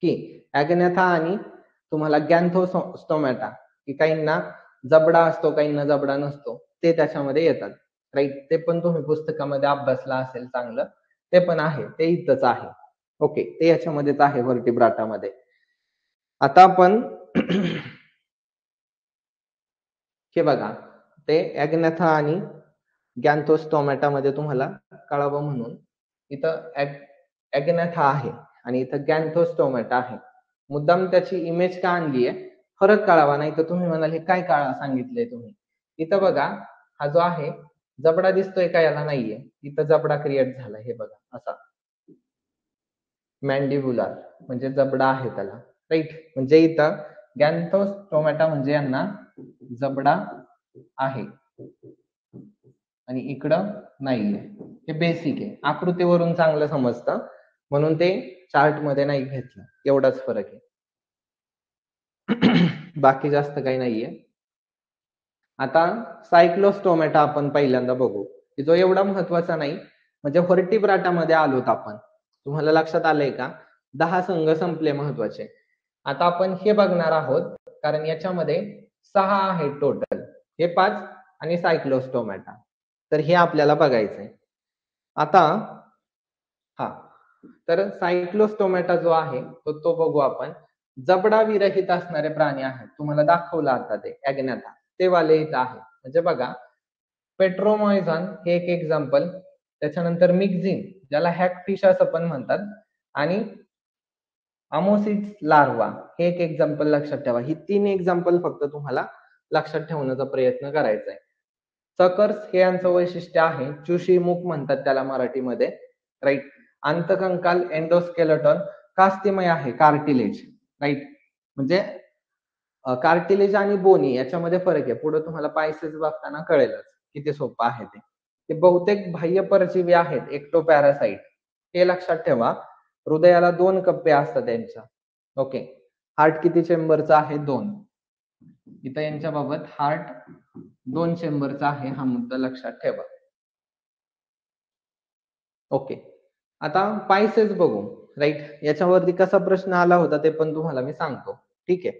की ॲग्नेथा आणि तुम्हाला गॅन्थोस्टोमॅटा, की काहींना जबडा असतो, काहींना जबडा नसतो, ते त्याच्यामध्ये येतात, राईट. ते पण तुम्ही पुस्तकामध्ये अभ्यासला असेल चांगलं, ते पण आहे, ते इथंच आहे. ओके, ते याच्यामध्येच आहे व्हर्टिब्राटामध्ये. आता आपण हे बघा, ते ॲग्नेथा आणि गॅन्थोस्टोमॅटामध्ये तुम्हाला कळावं म्हणून इथं ॲग्नेथा आहे आणि इथं गॅन्थोस्टोमॅटा आहे. मुद्दाम त्याची इमेज का आणली आहे, फरक कळावा, नाही तर तुम्ही म्हणाल हे काय सांगितलंय तुम्ही. इथं बघा, हा जो आहे जबडा दिसतोय का, याला नाहीये, इथं जबडा क्रिएट झाला, हे बघा असा मॅन्डिब्युलर, म्हणजे जबडा आहे त्याला, राईट. म्हणजे इथं गॅन्थोस्टोमॅटा म्हणजे यांना जबडा आहे आणि इकडं नाहीये. हे बेसिक आहे, आकृतीवरून चांगलं समजतं, म्हणून ते चार्ट मध्ये नाही घेतलं, एवढाच फरक आहे. बाकी जास्त काही नाहीये. आता सायक्लोस्टोमॅटा आपण पहिल्यांदा बघू, की जो एवढा महत्वाचा नाही. म्हणजे व्हर्टिब्राटामध्ये आलोत आपण, तुम्हाला लक्षात आलंय का, 10 संघ संपले महत्वाचे. आता आपण हे बघणार आहोत, कारण याच्यामध्ये 6 आहेत टोटल, हे 5 आणि सायक्लोस्टोमॅटा, तर हे आपल्याला बघायचंय. आता हा, तर सायक्लोस्टोमॅटा जो आहे तो बघू आपण. जबडा विरहित असणारे प्राणी आहेत, तुम्हाला दाखवलं आता ते ॲग्नेथा, ते वाले इथं आहे. म्हणजे बघा, पेट्रोमॉयझॉन हे एक एक्झाम्पल, त्याच्यानंतर मिक्झिन, ज्याला हॅगफिश असं पण म्हणतात, आणि अमोसिस लार्वा हे एक एक्झाम्पल लक्षात ठेवा. ही 3 एक्झाम्पल फक्त तुम्हाला लक्षात ठेवण्याचा प्रयत्न करायचा आहे. सकर्स हे यांचं वैशिष्ट्य आहे, चुशीमुख म्हणतात त्याला मराठीमध्ये, राईट. अंतकंकाल एंडोस्केलेटन कास्तिमय आहे, कार्टिलेज, राईट. म्हणजे कार्टिलेज आणि बोनी याच्यामध्ये फरक आहे, पुढे तुम्हाला पायसेस बघताना कळेलच किती सोपं आहे ते. ते बहुतेक बाह्य परजीवी आहेत, एक्टोपॅरासाइट, हे लक्षात ठेवा. हृदयाला 2 कप्पे असतात त्यांच्या. ओके, हार्ट किती चेंबरचा आहे, 2. इथं यांच्या बाबत हार्ट 2 चेंबरचा आहे, हा मुद्दा लक्षात ठेवा. ओके, आता पायसेस बघू, राईट. याच्यावरती कसा प्रश्न आला होता ते पण तुम्हाला मी सांगतो, ठीक आहे.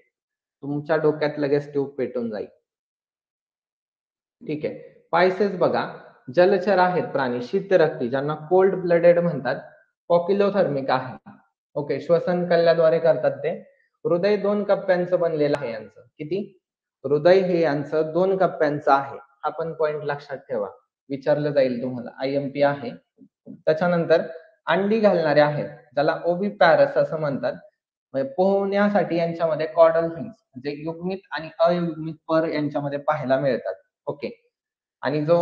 तुमच्या डोक्यात लगेच ट्यूब पेटून जाईल, ठीक आहे. पायसेस बघा, जलचर आहेत प्राणी, शीतरक्ती, ज्यांना कोल्ड ब्लडेड म्हणतात, पॉक्युलोथर्मिक आहे. ओके, श्वसन कल्ल्याद्वारे करतात ते. हृदय 2 कप्प्यांचं बनलेलं आहे यांचं. किती? हृदय हे यांचं 2 कप्प्यांचं आहे, हा पण पॉइंट लक्षात ठेवा, विचारलं जाईल तुम्हाला, IMP आहे. त्याच्यानंतर अंडी घालणारे आहेत, ज्याला ओव्हिपॅरस असं म्हणतात. म्हणजे पोहण्यासाठी यांच्यामध्ये कॉर्डल फिन्स, म्हणजे युग्मित आणि अयुग्मित पर यांच्यामध्ये पाहायला मिळतात. ओके, आणि जो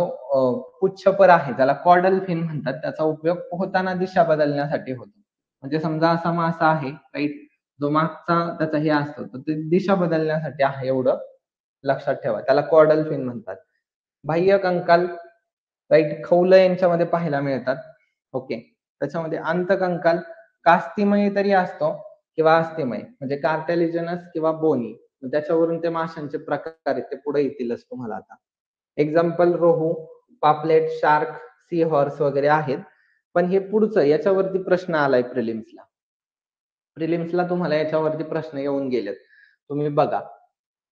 पुच्छपर आहे, ज्याला कॉर्डल फिन म्हणतात, त्याचा उपयोग पोहताना दिशा बदलण्यासाठी होतो. म्हणजे समजा असा मासा आहे, राईट, जो मागचा त्याचा हे असतो, तर ते दिशा बदलण्यासाठी आहे, एवढं लक्षात ठेवा, त्याला कॉर्डल फिन म्हणतात. बाह्य कंकाल राईट, खौल यांच्यामध्ये पाहायला मिळतात. ओके, त्याच्यामध्ये अंतकंकाल कास्तिमय तरी असतो किंवा अस्थिमय, म्हणजे कार्टेलिजनस किंवा बोनी. त्याच्यावरून ते माशांचे प्रकार आहेत ते पुढे येतीलच तुम्हाला. आता एक्झाम्पल रोहू, पापलेट, शार्क, सी हॉर्स वगैरे आहेत. पण हे पुढचं याच्यावरती प्रश्न आलाय प्रिलिम्सला तुम्हाला याच्यावरती प्रश्न येऊन गेलेत. तुम्ही बघा,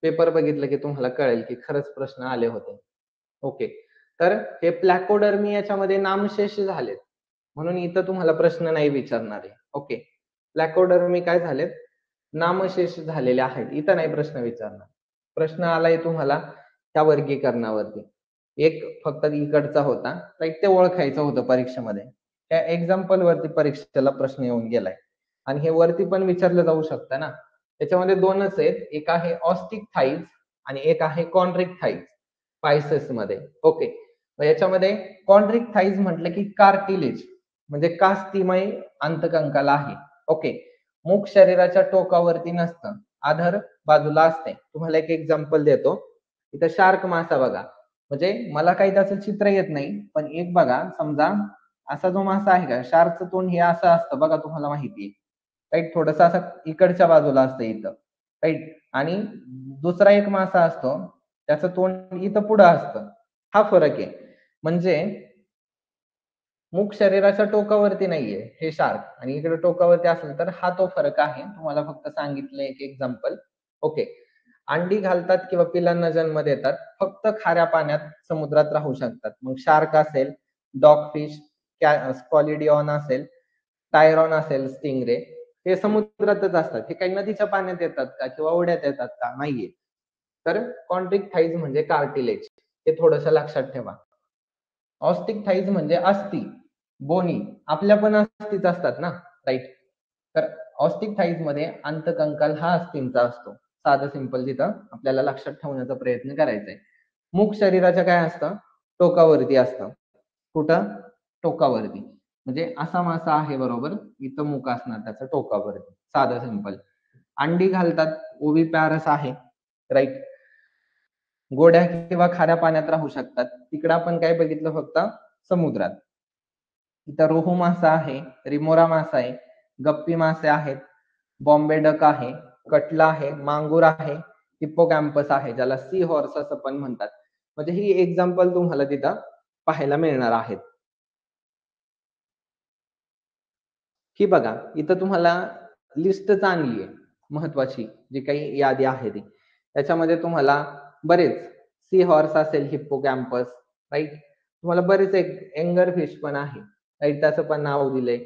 पेपर बघितलं की तुम्हाला कळेल की खरंच प्रश्न आले होते. ओके, तर हे प्लॅकोडर्मी याच्यामध्ये नामशेष झालेत, म्हणून इथं तुम्हाला प्रश्न नाही विचारणार आहे. ओके, प्लॅकोडर्मी काय झालेत, नामशेष झालेले आहेत, इथं नाही प्रश्न विचारणार. प्रश्न आलाय तुम्हाला त्या वर्गीकरणावरती, एक फक्त इकडचा होता, राईट, ते ओळखायचं होतं परीक्षेमध्ये. त्या एक्झाम्पल वरती परीक्षेला प्रश्न येऊन गेलाय. आणि हे वरती पण विचारलं जाऊ शकतं ना. त्याच्यामध्ये दोनच आहेत, एक आहे ऑस्टिक थाईज आणि एक आहे कॉन्ड्रिक थाईज पायसेस मध्ये. ओके, याच्यामध्ये कॉन्ड्रिक थाईज म्हटलं की कार्टिलेज म्हणजे कास्तिमय अंतकंकाल आहे. ओके, मुख शरीराच्या टोकावरती नसतं, आधार बाजूला असते. तुम्हाला एक एक्झाम्पल देतो. इथं शार्क मासा बघा, म्हणजे मला काही त्याचं चित्र येत नाही, पण एक बघा, समजा असा जो मासा आहे का, शार्कचं तोंड हे असं असतं बघा, तुम्हाला माहिती आहे, राईट, थोडस असं इकडच्या बाजूला असतं इथं, राईट. आणि दुसरा एक मासा असतो, त्याचं तोंड इथं पुढं असतं. हा फरक आहे. म्हणजे मुख शरीराच्या टोकावरती नाहीये हे शार्क, आणि इकडे टोकावरती असेल तर हा तो फरक आहे. तुम्हाला फक्त सांगितलं एक एक्झाम्पल. ओके, अंडी घालतात किंवा पिलांना जन्म देतात, फक्त खाऱ्या पाण्यात समुद्रात राहू शकतात. मग शार्क असेल, डॉगफिश, स्कॉलिडियॉन असेल, टायरॉन असेल, स्टिंगरे, हे समुद्रातच असतात. हे काही नदीच्या पाण्यात येतात का किंवा ओढ्यात येतात का? नाहीये. तर कॉन्ट्रिक थाईज म्हणजे कार्टिलेज, हे थोडस लक्षात ठेवा. ऑस्टिक थाईज म्हणजे अस्थि, बोनी, आपल्या पण अस्थिच असतात ना, राईट. तर ऑस्टिक थाईज मध्ये अंतकंकाल हा अस्थिंचा असतो. साधं सिंपल तिथं आपल्याला लक्षात ठेवण्याचा प्रयत्न करायचा आहे. मुख शरीराच्या काय असतं, टोकावरती असतं. कुठं, टोकावरती, म्हणजे असा मासा आहे बरोबर, इथं मुख असणार त्याचं टोकावरती. साधं सिंपल. अंडी घालतात, ओवी पॅरस आहे, राईट. गोड्या किंवा खाऱ्या पाण्यात राहू शकतात. तिकडं आपण काय बघितलं, फक्त समुद्रात. इथं रोहू मासा आहे, रिमोरा मासा आहे, गप्पी मासे आहेत, बॉम्बे डक आहे, कटला आहे, मांगूर आहे, हिप्पोकॅम्पस आहे, ज्याला सी हॉर्स असं पण म्हणतात. म्हणजे ही एक्झाम्पल तुम्हाला तिथं पाहायला मिळणार आहेत. ही बघा, इथं तुम्हाला लिस्टच आणली आहे महत्वाची, जी काही यादी आहे ती. त्याच्यामध्ये तुम्हाला बरेच सी हॉर्स असेल, हिप्पोकॅम्पस, राईट. तुम्हाला बरेच एक एंगर फिश पण आहे, राईट, त्याचं पण नाव दिलंय.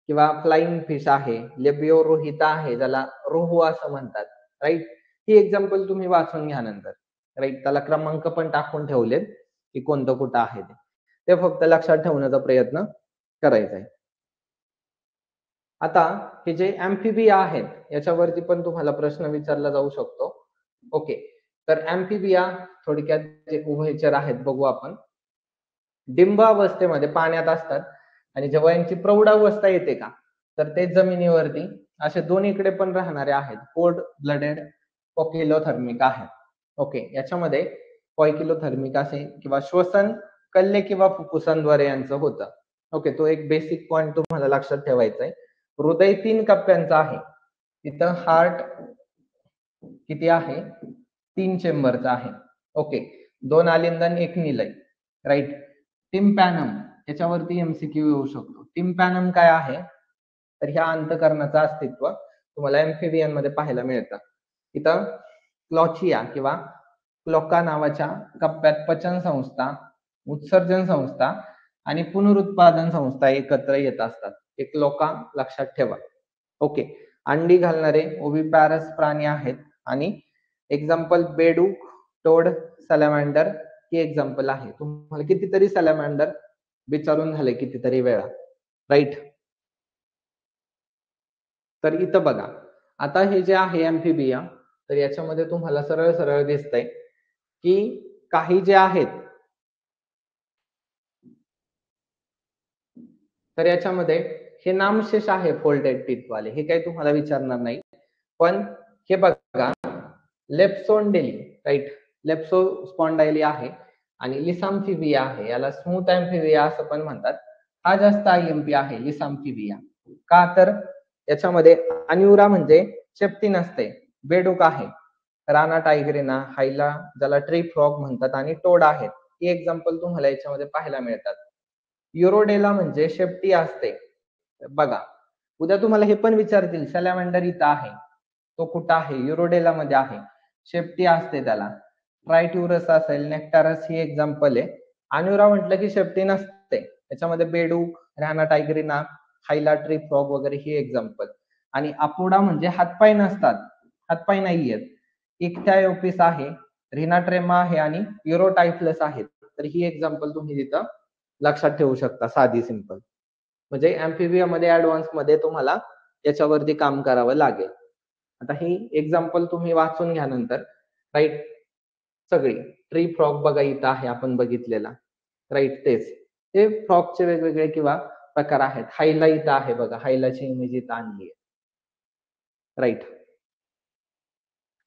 किंवा फ्लाइंग फिश आहे, लेबिओ रोहिता आहे, ज्याला रोहू असं म्हणतात, राईट. ही एक्झाम्पल तुम्ही वाचून घ्या नंतर, राईट. त्याला क्रमांक पण टाकून ठेवलेत की कोणतं कुठं आहे ते फक्त लक्षात ठेवण्याचा प्रयत्न करायचा आहे. आता हे जे अँफिबिया आहेत, याच्यावरती पण तुम्हाला प्रश्न विचारला जाऊ शकतो. ओके, तर अँफिबिया थोडक्यात जे उभयचर आहेत बघू आपण. डिंब अवस्थेमध्ये पाण्यात असतात, आणि जेव्हा यांची प्रौढावस्था येते का, तर ते जमिनीवरती असे दोन्हीकडे पण राहणारे आहेत. कोल्ड ब्लडेड पॉकिलोथर्मिक आहेत. ओके, याच्यामध्ये पॉयकिलोथर्मिक असे किंवा श्वसन कल्ले किंवा फुफ्फुसांद्वारे यांचं होतं. ओके, तो एक बेसिक पॉइंट तुम्हाला लक्षात ठेवायचा आहे. हृदय 3 कप्प्यांचं आहे. तिथं हार्ट किती आहे, 3 चेंबरचा आहे. ओके, 2 आलिंगन 1 निलय, राईट. टिम्पॅनम, याच्यावरती एमसीक्यू येऊ शकतो. टिम्पॅनम काय आहे, तर ह्या अंतकरणाचं अस्तित्व तुम्हाला एम्फिबियन मध्ये पाहायला मिळतं. इथं क्लॉचिया किंवा क्लोका नावाच्या कप्प्यात पचन संस्था, उत्सर्जन संस्था आणि पुनरुत्पादन संस्था एकत्र येत असतात. एक क्लोका लक्षात ठेवा. ओके, अंडी घालणारे ओव्हिपॅरस प्राणी आहेत. आणि एक्झाम्पल बेडूक, टोड, सॅलॅमँडर ही एक्झाम्पल आहे. तुम्हाला कितीतरी सॅलॅमँडर विचारून झाले कितीतरी वेळा, राईट. तर इथं बघा, आता हे जे आहे अँफिबिया, तर याच्यामध्ये तुम्हाला सरळ सरळ दिसतंय की काही जे आहेत, तर याच्यामध्ये हे नामशेष आहे फोल्डेड टीथ वाले, हे काही तुम्हाला विचारणार नाही. पण हे बघा, लेप्सोंडेली, राईट, लेप्सो स्पॉन्डायली आहे, आणि लिसाम्फिबिया आहे, याला स्मूथ अँफिबिया असं पण म्हणतात. हा जास्त आयएमपी आहे लिसाम्फिबिया. का तर याच्यामध्ये अन्युरा म्हणजे शेपटी नसते, बेडूक आहे. राना टायग्रिना, हायला ज्याला ट्री फ्रॉग म्हणतात आणि टोड आहेत. ही एक्झाम्पल तुम्हाला याच्यामध्ये पाहायला मिळतात. युरोडेला म्हणजे शेपटी असते. बघा, उद्या तुम्हाला हे पण विचारतील सॅलॅमेंडर इथं आहे, तो कुठं आहे? युरोडेला मध्ये आहे, शेपटी असते त्याला. ट्रायट्युरस असेल, नेक्टारस ही एक्झाम्पल आहे. अन्युरा म्हटलं की शेपटी नसते, त्याच्यामध्ये बेडूक, राना टायग्रिना, हायला ट्री फ्रॉग वगैरे ही एक्झाम्पल. आणि अपोडा म्हणजे हातपाय नसतात, हातपाय नाहीयेत. इक्थायोपिस आहे, रिनाट्रेमा आहे आणि युरोटायफ्लस आहेत. तर ही एक्झाम्पल तुम्ही तिथं लक्षात ठेवू शकता, साधी सिंपल. म्हणजे अँफिबिया मध्ये ऍडव्हान्स मध्ये तुम्हाला याच्यावरती काम करावं लागेल. आता ही एक्झाम्पल तुम्ही वाचून घ्या नंतर, राईट. सगळी ट्री फ्रॉग बघा इथं आहे आपण बघितलेला, राईट. तेच ते फ्रॉगचे वेगवेगळे किंवा प्रकार आहेत. हायला इथं आहे बघा, हायलाची इमेज इथं आणली आहे, राईट.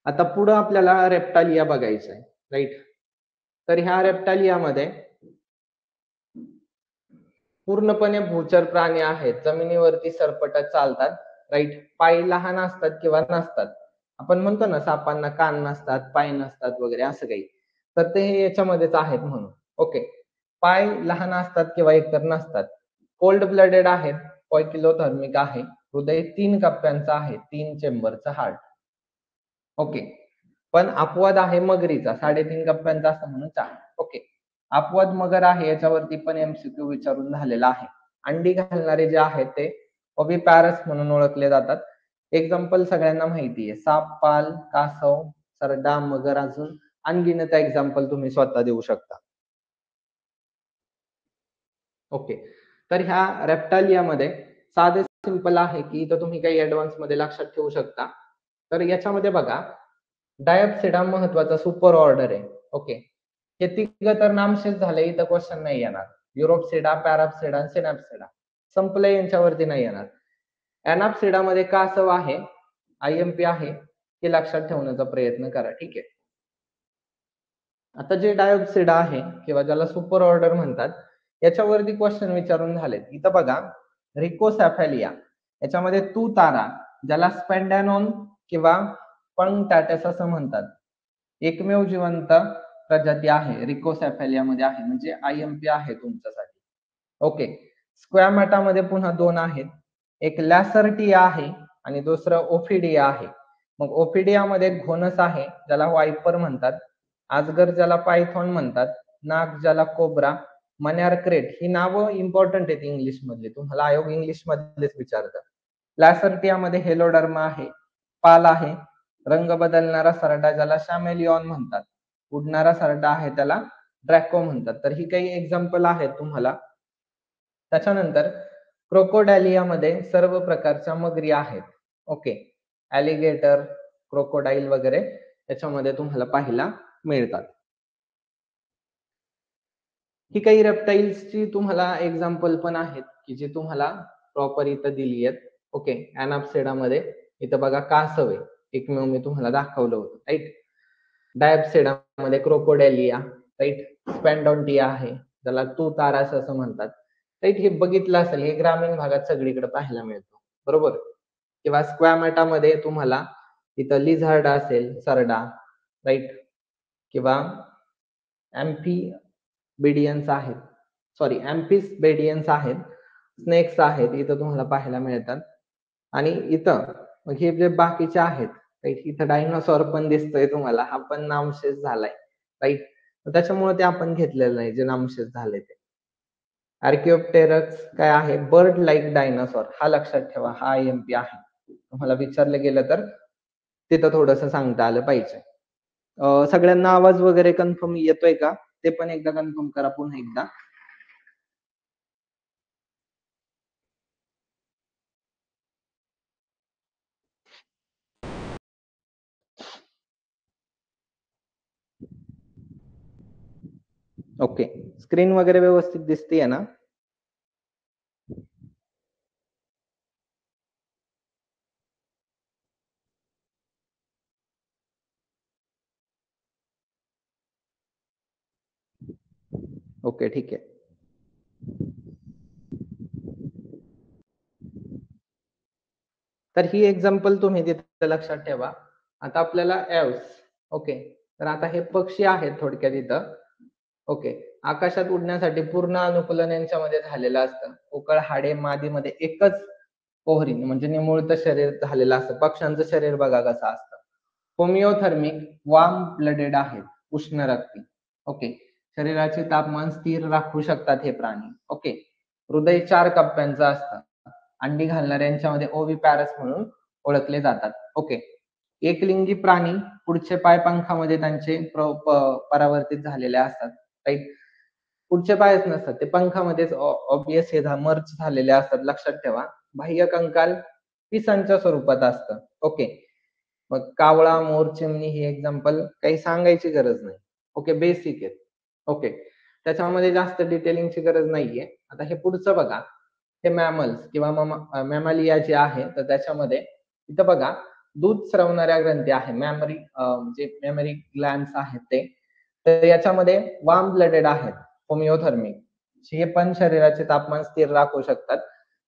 आता पुढं आपल्याला रेप्टालिया बघायचं आहे, राईट. तर ह्या रेप्टालियामध्ये पूर्णपणे भूचर प्राणी आहेत, जमिनीवरती सरपटत चालतात, राईट. पाय लहान असतात किंवा नसतात. आपण म्हणतो ना सापांना कान नसतात, पाय नसतात वगैरे असं काही, तर ते याच्यामध्येच आहेत म्हणून. ओके. पाय लहान असतात किंवा एकतर नसतात. कोल्ड ब्लडेड आहेत, पॉयकिलोथर्मिक आहे. हृदय 3 कप्प्यांचं आहे, 3 चेंबरचं हार्ट. ओके. पण अपवाद आहे मगरीचा, 3.5 कप्प्यांचा असं म्हणून 4. ओके. अपवाद मगर आहे, याच्यावरती पण एमसीक्यू विचारून झालेला आहे. अंडी घालणारे जे आहेत ते ओव्हिपॅरस म्हणून ओळखले जातात. एक्झाम्पल सगळ्यांना माहिती आहे, साप, पाल, कासव, सरडा, मगर, अजून अनगिनत एक्झाम्पल तुम्ही स्वतः देऊ शकता. ओके. तर ह्या रेप्टालियामध्ये साधे सिंपल आहे की इथं तुम्ही काही ऍडव्हान्स मध्ये लक्षात ठेवू शकता. तर याच्यामध्ये बघा, डायप्सिडा महत्वाचा सुपर ऑर्डर आहे. ओके. हे तिघं तर नामशेष झाले, इथं क्वेश्चन नाही येणार. युरोपसिडा, पॅराप्सिडा, सिनॅप्सिडा संपले, यांच्यावरती नाही येणार. अॅनाप्सिडा मध्ये कासव आहे, आयएमपी आहे, हे लक्षात ठेवण्याचा प्रयत्न करा, ठीक आहे. आता जे डायोप्सिडा आहे किंवा ज्याला सुपर ऑर्डर म्हणतात, याच्यावरती क्वेश्चन विचारून झालेत. इथं बघा, रिकोसॅफॅलिया याच्यामध्ये तू तारा, ज्याला स्पेंडॅनॉन किंवा पंगटॅटस असं म्हणतात, एकमेव जिवंत प्रजाती आहे रिकोसॅफॅलिया मध्ये आहे, म्हणजे आयएमपी आहे तुमच्यासाठी. ओके. स्क्वॅमॅटा मध्ये पुन्हा 2 आहेत, एक लॅसर्टिया आहे आणि दुसरं ओफिडिया आहे. मग ओफिडिया मध्ये घोनस आहे, ज्याला वायपर म्हणतात, आजगर ज्याला पायथॉन म्हणतात, नाग ज्याला कोब्रा, मन्यार क्रेट. ही नावं इम्पॉर्टंट आहेत इंग्लिश मधली, तुम्हाला आयोग इंग्लिश मधलेच विचारतात. लॅसर्टिया मध्ये हेलोडर्मा आहे, पाल आहे, रंग बदलणारा सरडा ज्याला शॅमेलिऑन म्हणतात, उडणारा सरडा आहे त्याला ड्रॅको म्हणतात. तर ही काही एक्झाम्पल आहेत तुम्हाला. त्याच्यानंतर क्रोकोडायलिया मध्ये सर्व प्रकारच्या मगरी आहेत. ओके. ॲलिगेटर, क्रोकोडाईल वगैरे त्याच्यामध्ये तुम्हाला पाहायला मिळतात. ही काही रेप्टाइल्सची तुम्हाला एक्झाम्पल पण आहेत की जे तुम्हाला प्रॉपर इथं दिली आहेत. ओके. अॅनाप्सिडा मध्ये इथं बघा कासव आहे, एकमेव मी तुम्हाला दाखवलं होतं, राईट. डायप्सिडा मध्ये क्रोकोडेलिया, राईट. स्पॅन्डॉन्टिया आहे, ज्याला तू तारास असं म्हणतात, राईट. हे बघितलं असेल, हे ग्रामीण भागात सगळीकडे पाहायला मिळतो, बरोबर. किंवा स्क्वॅमॅटा मध्ये तुम्हाला इथं लिझार्ड असेल, सरडा, राईट. किंवा ॲम्फिबिडियन्स आहेत, सॉरी ॲम्फिस्बेडियन्स आहेत, स्नेक्स आहेत, इथं तुम्हाला पाहायला मिळतात. आणि इथं हे जे बाकीचे आहेत, राईट, इथं डायनोसॉर पण दिसतोय तुम्हाला, हा पण नामशेष झालाय, राईट. त्याच्यामुळे ते आपण घेतलेलं नाही, जे नामशेष झाले ते. आर्किओप्टेरक्स काय आहे, बर्ड लाईक डायनोसॉर, हा लक्षात ठेवा, हा आयएमपी आहे. तुम्हाला विचारलं गेलं तर तिथं थोडंसं सांगता आलं पाहिजे. सगळ्यांना आवाज वगैरे कन्फर्म येतोय का, ते पण एकदा कन्फर्म करा पुन्हा एकदा. ओके. स्क्रीन वगैरे व्यवस्थित दिसतीये ना? ओके, ठीक आहे. तर ही एक्झाम्पल तुम्ही तिथे लक्षात ठेवा. आता आपल्याला ओके. तर आता हे पक्षी आहेत थोडक्यात इथं. ओके. आकाशात उडण्यासाठी पूर्ण अनुकूलन यांच्यामध्ये झालेलं असतं. पोकळ हाडे मादीमध्ये एकच ओहरी म्हणजे निमुळतं शरीर झालेलं असतं. पक्ष्यांचं शरीर बघा कसं असतं. होमिओथर्मिक वार्म ब्लडेड आहेत, उष्ण रक्ती. ओके. शरीराचे तापमान स्थिर राखू शकतात हे प्राणी. ओके. हृदय 4 कप्प्यांचं असतं. अंडी घालणाऱ्यांच्यामध्ये ओव्हिपॅरस म्हणून ओळखले जातात. ओके. एकलिंगी प्राणी पुढचे पाय पंखामध्ये त्यांचे परावर्तित झालेले असतात. राईट. पुढचे पायच नसतात, ते पंखामध्येच ऑब्वियस हे मर्ज झालेले असतात, लक्षात ठेवा. बाह्य कंकाल पिसांच्या स्वरूपात असतं. ओके. मग कावळा, मोर, चिमणी ही एक्झाम्पल काही सांगायची गरज नाही. ओके, बेसिक आहे. ओके. त्याच्यामध्ये जास्त डिटेलिंगची गरज नाहीये. आता हे पुढचं बघा. हे मॅमल्स किंवा मॅमालिया जे आहे, तर त्याच्यामध्ये इथं बघा दूध स्रवणाऱ्या ग्रंथी आहे. जे मेमरी ग्लॅन्ड्स आहेत ते. तर याच्यामध्ये वार्म ब्लडेड आहेत, होमिओथर्मिक. हे पण शरीराचे तापमान स्थिर राखू शकतात.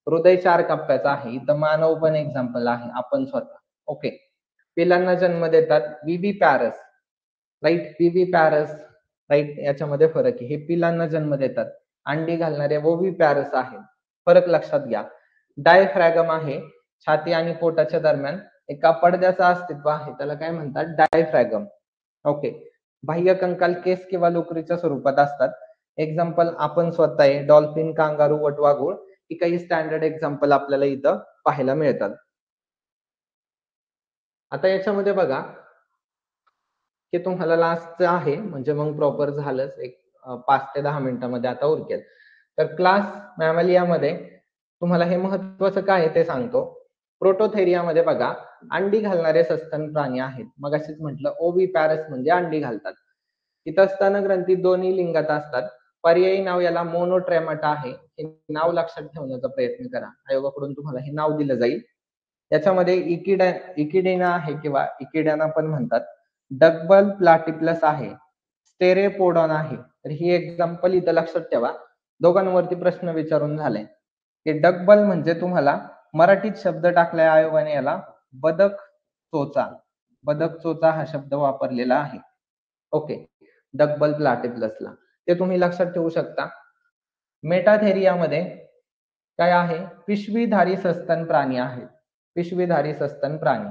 हृदय 4 कप्प्याचं आहे. इथं मानव पण एक्झाम्पल आहे, आपण स्वतः. ओके. पिलांना जन्म देतात विवी पॅरस, राईट. विवी पॅरस, राईट. याच्यामध्ये फरक आहे. हे पिलांना जन्म देतात. अंडी घालणारे ओवी पॅरस आहे. फरक लक्षात घ्या. डायफ्रॅगम आहे. छाती आणि पोटाच्या दरम्यान एका पडद्याचं अस्तित्व आहे, त्याला काय म्हणतात, डायफ्रॅगम. ओके. बाह्य कंकाल केस किंवा लोकरीच्या स्वरूपात असतात. एक्झाम्पल आपण स्वतः आहे, डॉल्फिन, कांगारू, वटवाघूळ ही काही स्टँडर्ड एक्झाम्पल आपल्याला इथं पाहायला मिळतात. आता याच्यामध्ये बघा, की तुम्हाला लास्टचं आहे म्हणजे मग प्रॉपर झालंच. एक 5 ते 10 मिनिटांमध्ये आता उरकेल. तर क्लास मॅमॅलियामध्ये तुम्हाला हे महत्वाचं काय आहे ते सांगतो. प्रोटोथेरियामध्ये बघा, अंडी घालणारे सस्तन प्राणी आहेत. मगाशीच म्हटलं ओव्हिपॅरस म्हणजे अंडी घालतात. इथं स्तनग्रंथी दोन्ही लिंगात असतात. पर्यायी नाव याला मोनोट्रेमाटा आहे. हे नाव लक्षात ठेवण्याचा प्रयत्न करा. आयोगाकडून तुम्हाला हे नाव दिलं जाईल. याच्यामध्ये इकिडेना आहे किंवा इकिड्याना पण म्हणतात. डकबल प्लाटिपलस आहे. स्टेरेपोडॉन आहे. तर ही एक्झाम्पल इथं लक्षात ठेवा. दोघांवरती प्रश्न विचारून झाले. की डकबल म्हणजे तुम्हाला मराठीत शब्द टाकलाय आयोगाने, याला बदक चोचा. बदक चोचा हा शब्द वापरलेला आहे. ओके. डकबल प्लाटिपलसला ते तुम्ही लक्षात ठेवू शकता. मेटाथेरियामध्ये काय आहे, पिशवीधारी सस्तन प्राणी आहेत. पिशवीधारी सस्तन प्राणी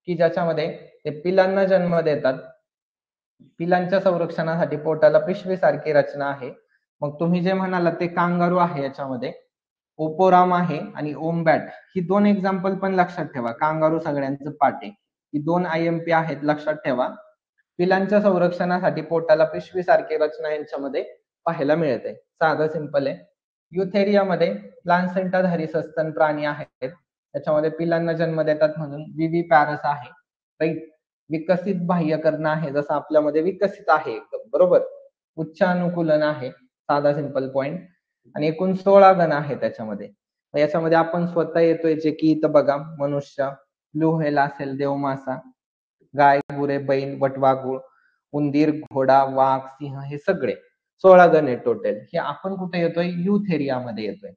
की ज्याच्यामध्ये ते पिलांना जन्म देतात. पिलांच्या संरक्षणासाठी पोटाला पिशवीसारखी रचना आहे. मग तुम्ही जे म्हणालात ते कांगारू आहे. याच्यामध्ये ओपोराम आहे आणि ओमबॅट ही 2 एक्झाम्पल पण लक्षात ठेवा. कांगारू सगळ्यांचं पाठ आहे. ही 2 IMP आहेत, लक्षात ठेवा. पिलांच्या संरक्षणासाठी पोटाला पिशवीसारखी रचना यांच्यामध्ये पाहायला मिळते. साधं सिंपल आहे. युथेरियामध्ये प्लासेंटाधारी सस्तन प्राणी आहेत. त्याच्यामध्ये पिलांना जन्म देतात म्हणून विवी पॅरस आहे. राईट. विकसित बाह्यकर्ण आहे, जसं आपल्यामध्ये विकसित आहे एकदम बरोबर. उच्च अनुकूलन आहे, साधा सिंपल पॉइंट. आणि एकूण 16 गण आहे त्याच्यामध्ये. याच्यामध्ये आपण स्वतः येतोय, जे की इथं बघा, मनुष्य, ब्लू व्हेल असेल, देवमासा, गाय, गुरे, बैल, वटवाघूळ, उंदीर, घोडा, वाघ, सिंह हे सगळे 16 गण आहेत टोटल. हे आपण कुठे येतोय, युथेरियामध्ये येतोय.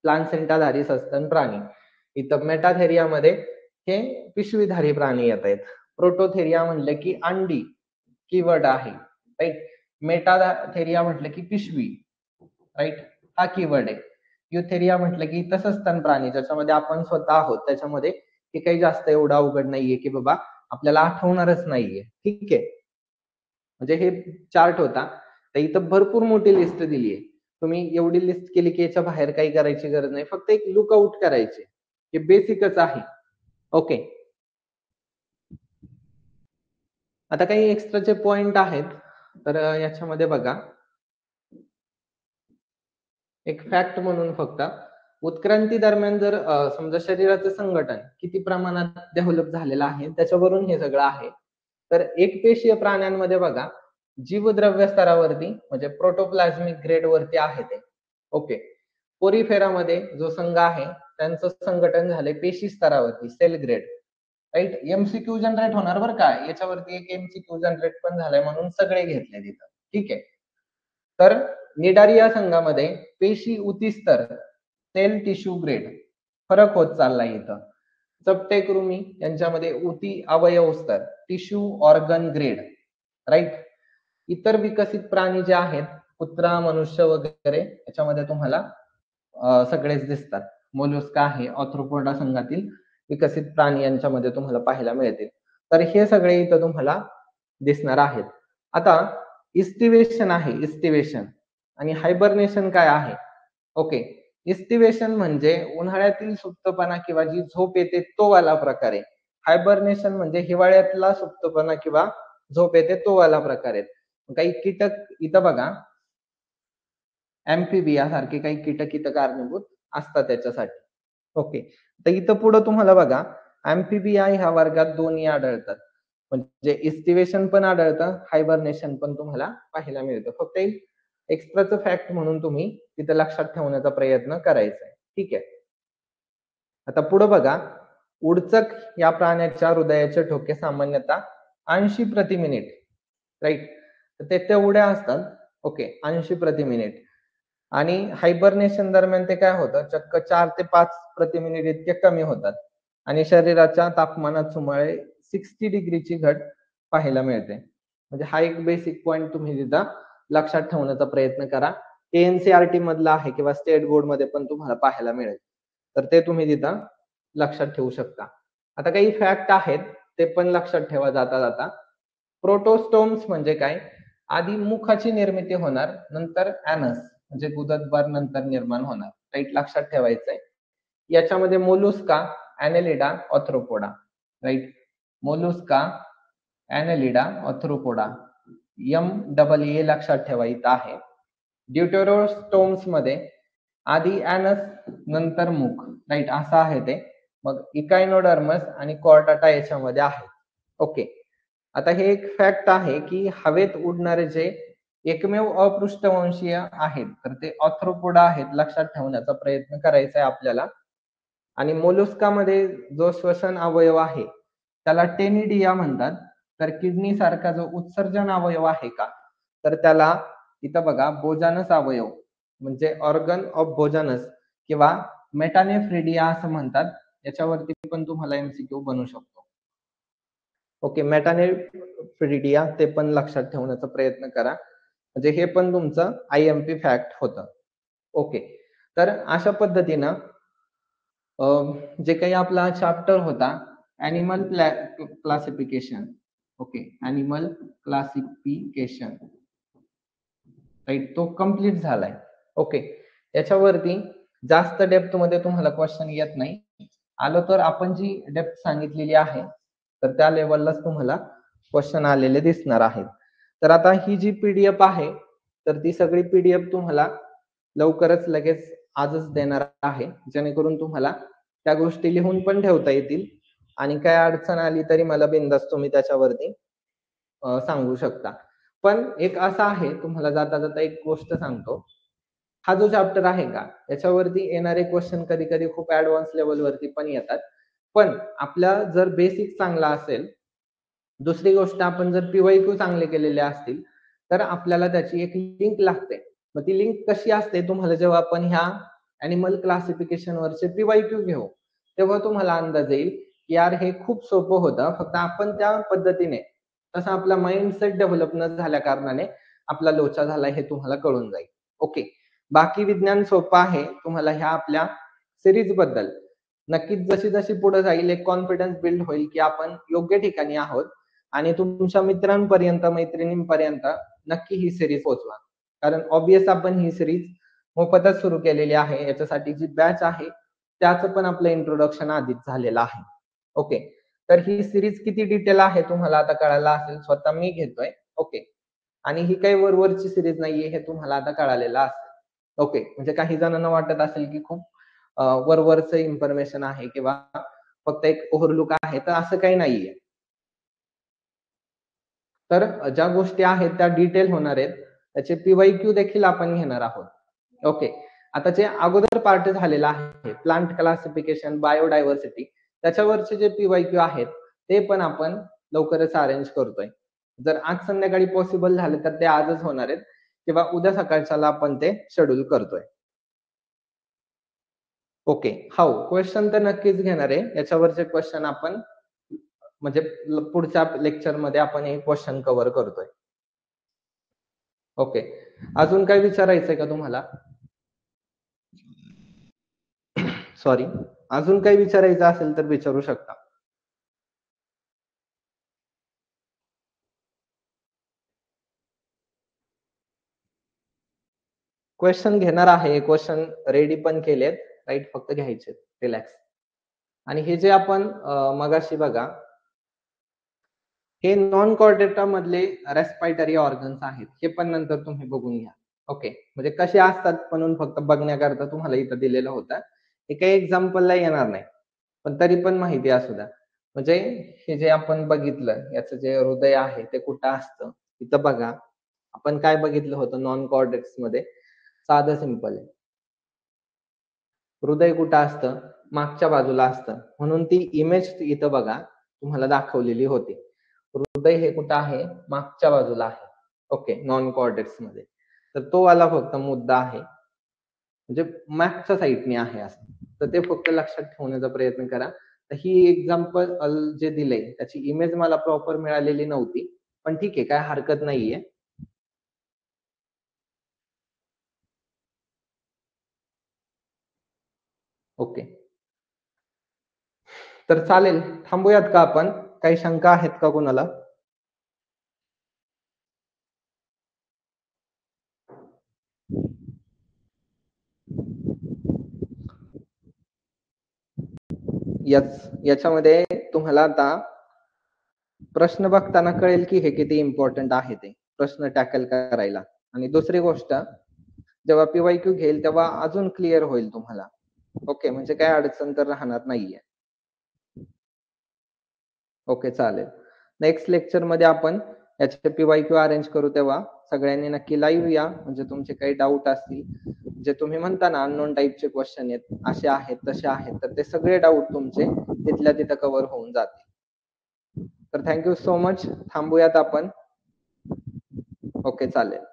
प्लासेंटाधारी सस्तन प्राणी. इथं मेटाथेरियामध्ये हे पिशवीधारी प्राणी येत आहेत. प्रोटोथेरिया म्हटलं की अंडी कीवर्ड आहे, राईट. मेटाथेरिया म्हटलं की पिशवी, राईट, हा कीवर्ड आहे. युथेरिया म्हटलं की तसं स्तन प्राणी ज्याच्यामध्ये आपण स्वतः आहोत. त्याच्यामध्ये हे काही जास्त एवढं अवघड नाहीये की बाबा आपल्याला आठवणारच नाहीये. ठीक आहे. म्हणजे हे चार्ट होता. तर इथं भरपूर मोठी लिस्ट दिली आहे. तुम्ही एवढी लिस्ट केली की याच्या बाहेर काही करायची गरज नाही. फक्त एक लुकआउट करायचे. हे बेसिकच आहे. ओके. आता काही एक्स्ट्राचे पॉइंट आहेत. तर याच्यामध्ये बघा, एक फॅक्ट म्हणून फक्त उत्क्रांती दरम्यान जर समजा शरीराचं संघटन किती प्रमाणात डेव्हलप झालेलं आहे त्याच्यावरून हे सगळं आहे. तर एकपेशीय प्राण्यांमध्ये बघा, जीवद्रव्य स्तरावरती म्हणजे प्रोटोप्लाझ्मिक ग्रेड वरती आहे ते. ओके. पोरीफेरामध्ये जो संघ आहे त्यांचं संघटन झाले पेशी स्तरावरती, cell grade, right. MCQ generate होणार बरं का याच्यावरती, एक MCQ जनरेट पण झालाय म्हणून सगळे घेतले तिथं. ठीक आहे. तर निडारिया संघामध्ये पेशी उती स्तर सेल टिश्यू ग्रेड फरक होत चाललाय इथं. चपटे कृमी यांच्यामध्ये उती अवयव स्तर टिश्यू ऑर्गन ग्रेड, राईट. इतर विकसित प्राणी जे आहेत, कुत्रा, मनुष्य वगैरे, याच्यामध्ये तुम्हाला सगळेच दिसतात. मोलस्का आहे, ऑर्थ्रोपोडा संघातील विकसित प्राणी यांच्यामध्ये तुम्हाला पाहायला मिळतील. तर हे सगळे इथं तुम्हाला दिसणार आहेत. आता इस्टिवेशन आहे, इस्टिवेशन आणि हायबरनेशन काय आहे? ओके, इस्टिवेशन म्हणजे उन्हाळ्यातील सुप्तपणा किंवा जी झोप येते तो वाला प्रकार आहे. हायबरनेशन म्हणजे हिवाळ्यातला सुप्तपणा किंवा झोप येते तो वाला प्रकार आहे. काही कीटक इथं बघा, अॅम्फिबिया सारखे काही कीटक इथं कारणीभूत असतात त्याच्यासाठी. ओके, तर इथं पुढं तुम्हाला बघा, अॅम्फिबिया ह्या वर्गात दोन्ही आढळतात. म्हणजे इस्टिवेशन पण आढळतं, हायबरनेशन पण तुम्हाला पाहायला मिळतं. फक्त एक एक्स्ट्राचं फॅक्ट म्हणून तुम्ही तिथं लक्षात ठेवण्याचा प्रयत्न करायचा आहे. ठीक आहे. आता पुढे बघा, उडचक या प्राण्याच्या हृदयाचे ठोके सामान्यतः 80 प्रति मिनिट, राईट. तर ते तेवढ्या असतात. ओके, 80 प्रति मिनिट. आणि हायबरनेशन दरम्यान ते काय होतं, चक्क 4 ते 5 प्रति मिनिट इतके कमी होतात आणि शरीराच्या तापमानात सुमारे 60 डिग्रीची घट पाहायला मिळते. म्हणजे हा एक बेसिक पॉइंट तुम्ही तिथं लक्षात ठेवण्याचा प्रयत्न करा. एनसीईआरटी मधला आहे किंवा स्टेट बोर्ड मध्ये पण तुम्हाला पाहायला मिळेल. तर ते तुम्ही तिथं लक्षात ठेवू शकता. आता काही फॅक्ट आहेत ते पण लक्षात ठेवा जाता जाता. प्रोटोस्टोम्स म्हणजे काय? आधी मुखाची निर्मिती होणार, नंतर ॲनस म्हणजे गुदद्वार नंतर निर्माण होणार, राईट. लक्षात ठेवायचंय. याच्यामध्ये Mollusca, Annelida, Arthropoda, right. Mollusca, Annelida, Arthropoda, MAA लक्षात ठेवा इथं आहे. ड्यूटेरोस्टोम्स मध्ये आधी ॲनस नंतर मुख, राईट, असं आहे ते. मग इकायनोडर्मस आणि कॉर्टाटा याच्यामध्ये आहे. ओके, आता हे एक फॅक्ट आहे की हवेत उडणारे जे एकमेव अपृष्ठवंशीय आहेत तर ते ऑर्थ्रोपोडा आहेत. लक्षात ठेवण्याचा प्रयत्न करायचा आहे आपल्याला. आणि मोलुस्कामध्ये जो श्वसन अवयव आहे त्याला टेनिडिया म्हणतात. तर किडनी सारखा जो उत्सर्जन अवयव आहे का, तर त्याला इथं बघा बोजानस अवयव म्हणजे ऑर्गन ऑफ बोजानस किंवा मेटानेफ्रिडिया असं म्हणतात. याच्यावरती पण तुम्हाला एमसीक्यू बनू शकतो. ओके, मेटानेफ्रिडिया ते पण लक्षात ठेवण्याचा प्रयत्न करा. म्हणजे हे पण तुमचं IMP फॅक्ट होतं. ओके, तर अशा पद्धतीनं जे काही आपला चॅप्टर होता animal classification, okay, animal classification, right, तो कम्प्लीट झालाय. ओके, याच्यावरती जास्त डेप्थ मध्ये तुम्हाला क्वेश्चन येत नाही. आलं तर आपण जी डेप्थ सांगितलेली आहे तर त्या लेवललाच तुम्हाला क्वेश्चन आलेले दिसणार आहेत. तर आता ही जी PDF आहे तर ती सगळी PDF तुम्हाला लवकरच लगेच आजच देणार आहे, जेणेकरून तुम्हाला त्या गोष्टी लिहून पण ठेवता येतील आणि काय अडचण आली तरी मला बिनधास्त तुम्ही त्याच्यावरती सांगू शकता. पण एक असं आहे, तुम्हाला जाता जाता एक गोष्ट सांगतो. हा जो चॅप्टर आहे का याच्यावरती येणारे क्वेश्चन कधी कधी खूप ऍडव्हान्स लेवलवरती पण येतात. पण आपला जर बेसिक चांगला असेल, दुसरी गोष्ट आपण जर PYQ चांगले केलेले असतील तर आपल्याला त्याची एक लिंक लागते. मग ती लिंक कशी असते, तुम्हाला जेव्हा आपण ह्या ॲनिमल क्लासिफिकेशन वरचे PYQ घेऊ तेव्हा तुम्हाला अंदाज येईल की यार हे खूप सोपं होतं, फक्त आपण त्या पद्धतीने तसा आपला माइंडसेट डेव्हलप न झाल्या कारणाने आपला लोचा झाला हे तुम्हाला कळून जाईल. ओके, बाकी विज्ञान सोपं आहे. तुम्हाला ह्या आपल्या सिरीज बद्दल नक्कीच जशी जशी पुढे जाईल एक कॉन्फिडन्स बिल्ड होईल की आपण योग्य ठिकाणी आहोत आणि तुमच्या मित्रांपर्यंत मैत्रिणींपर्यंत नक्की ही सिरीज पोहोचवा. कारण ऑब्वियस आपण ही सिरीज मोफतच सुरू केलेली आहे. याच्यासाठी जी बॅच आहे त्याचं पण आपलं इंट्रोडक्शन आधीच झालेलं आहे. ओके, तर ही सिरीज किती डिटेल आहे तुम्हाला आता कळायला असेल, स्वतः मी घेतोय. ओके, आणि ही काही वरवरची सिरीज नाहीये हे तुम्हाला आता कळालेलं असेल. ओके, म्हणजे काही जणांना वाटत असेल की खूप वरवरचं इन्फॉर्मेशन आहे किंवा फक्त एक ओव्हरलुक आहे, तर असं काही नाहीये. तर ज्या गोष्टी आहेत त्या डिटेल होणार आहेत, त्याचे PYQ देखील आपण घेणार आहोत. ओके, आता जे अगोदर पार्ट झालेला आहे प्लांट क्लासिफिकेशन, बायोडायव्हर्सिटी, त्याच्यावरचे जे PYQ आहेत ते पण आपण लवकरच अरेंज करतोय. जर आज संध्याकाळी पॉसिबल झालं तर ते आजच होणार आहेत. किंवा उद्या सकाळच्याला आपण ते शेड्यूल करतोय. ओके. हो, क्वेश्चन तर नक्कीच घेणार आहे. याच्यावरचे क्वेश्चन आपण म्हणजे पुढच्या लेक्चरमध्ये आपण हे क्वेश्चन कव्हर करतोय. ओके. अजून काय विचारायचंय का तुम्हाला? सॉरी. अजून काही विचारायचं असेल तर विचारू शकता. क्वेश्चन घेणार आहे. क्वेश्चन रेडी पण केलेत. राइट, फक्त घ्यायचे. रिलॅक्स. आणि हे जे आपण मगाशी बघा, हे नॉन कॉर्डेटा मधले रेस्पिरेटरी ऑर्गन्स आहेत. हे पण नंतर तुम्ही बघून घ्या. ओके. म्हणजे कसे असतात म्हणून फक्त बघण्याकरता तुम्हाला इथं दिलेलं होतं. हे काही एक्झाम्पलला येणार नाही. पण तरी पण माहिती असू द्या. म्हणजे हे जे आपण बघितलं, याचं जे हृदय आहे ते कुठं असतं? इथं बघा. आपण काय बघितलं होतं नॉन कॉर्डेक्स मध्ये? साधं सिंपल आहे. हृदय कुठं असतं? मागच्या बाजूला असतं. म्हणून ती इमेज इथं बघा तुम्हाला दाखवलेली होती. हृदय हे कुठं आहे? मागच्या बाजूला आहे. ओके, नॉन कॉर्टेक्स मध्ये. तर तो वाला फक्त मुद्दा आहे. म्हणजे मागच्या साईडने आहे असं. तर ते फक्त लक्षात ठेवण्याचा प्रयत्न करा. तर ही एक्झाम्पल जे दिलंय त्याची इमेज मला प्रॉपर मिळालेली नव्हती. पण ठीक आहे, काय हरकत नाहीये. ओके. तर चालेल, थांबूयात का आपण? काही शंका आहेत का कुणाला? याच्यामध्ये तुम्हाला आता प्रश्न बघताना कळेल की हे किती इम्पॉर्टंट आहे ते प्रश्न टॅकल करायला. आणि दुसरी गोष्ट, जेव्हा पीवायक्यू घेईल तेव्हा अजून क्लिअर होईल तुम्हाला. ओके, म्हणजे काय अडचण तर राहणार नाहीये. ओके, चालेल. नेक्स्ट लेक्चर मध्ये आपण याचे पीवायक्यू अरेंज करू, तेव्हा सगळ्यांनी नक्की लाईव्ह या. म्हणजे तुमचे काही डाऊट असतील, जे तुम्ही म्हणता ना अननोन टाईपचे क्वेश्चन आहेत, असे आहेत तसे आहेत, तर ते सगळे डाऊट तुमचे तिथल्या तिथं कव्हर होऊन जातील. तर थँक्यू सो मच. थांबूयात आपण. ओके, चालेल.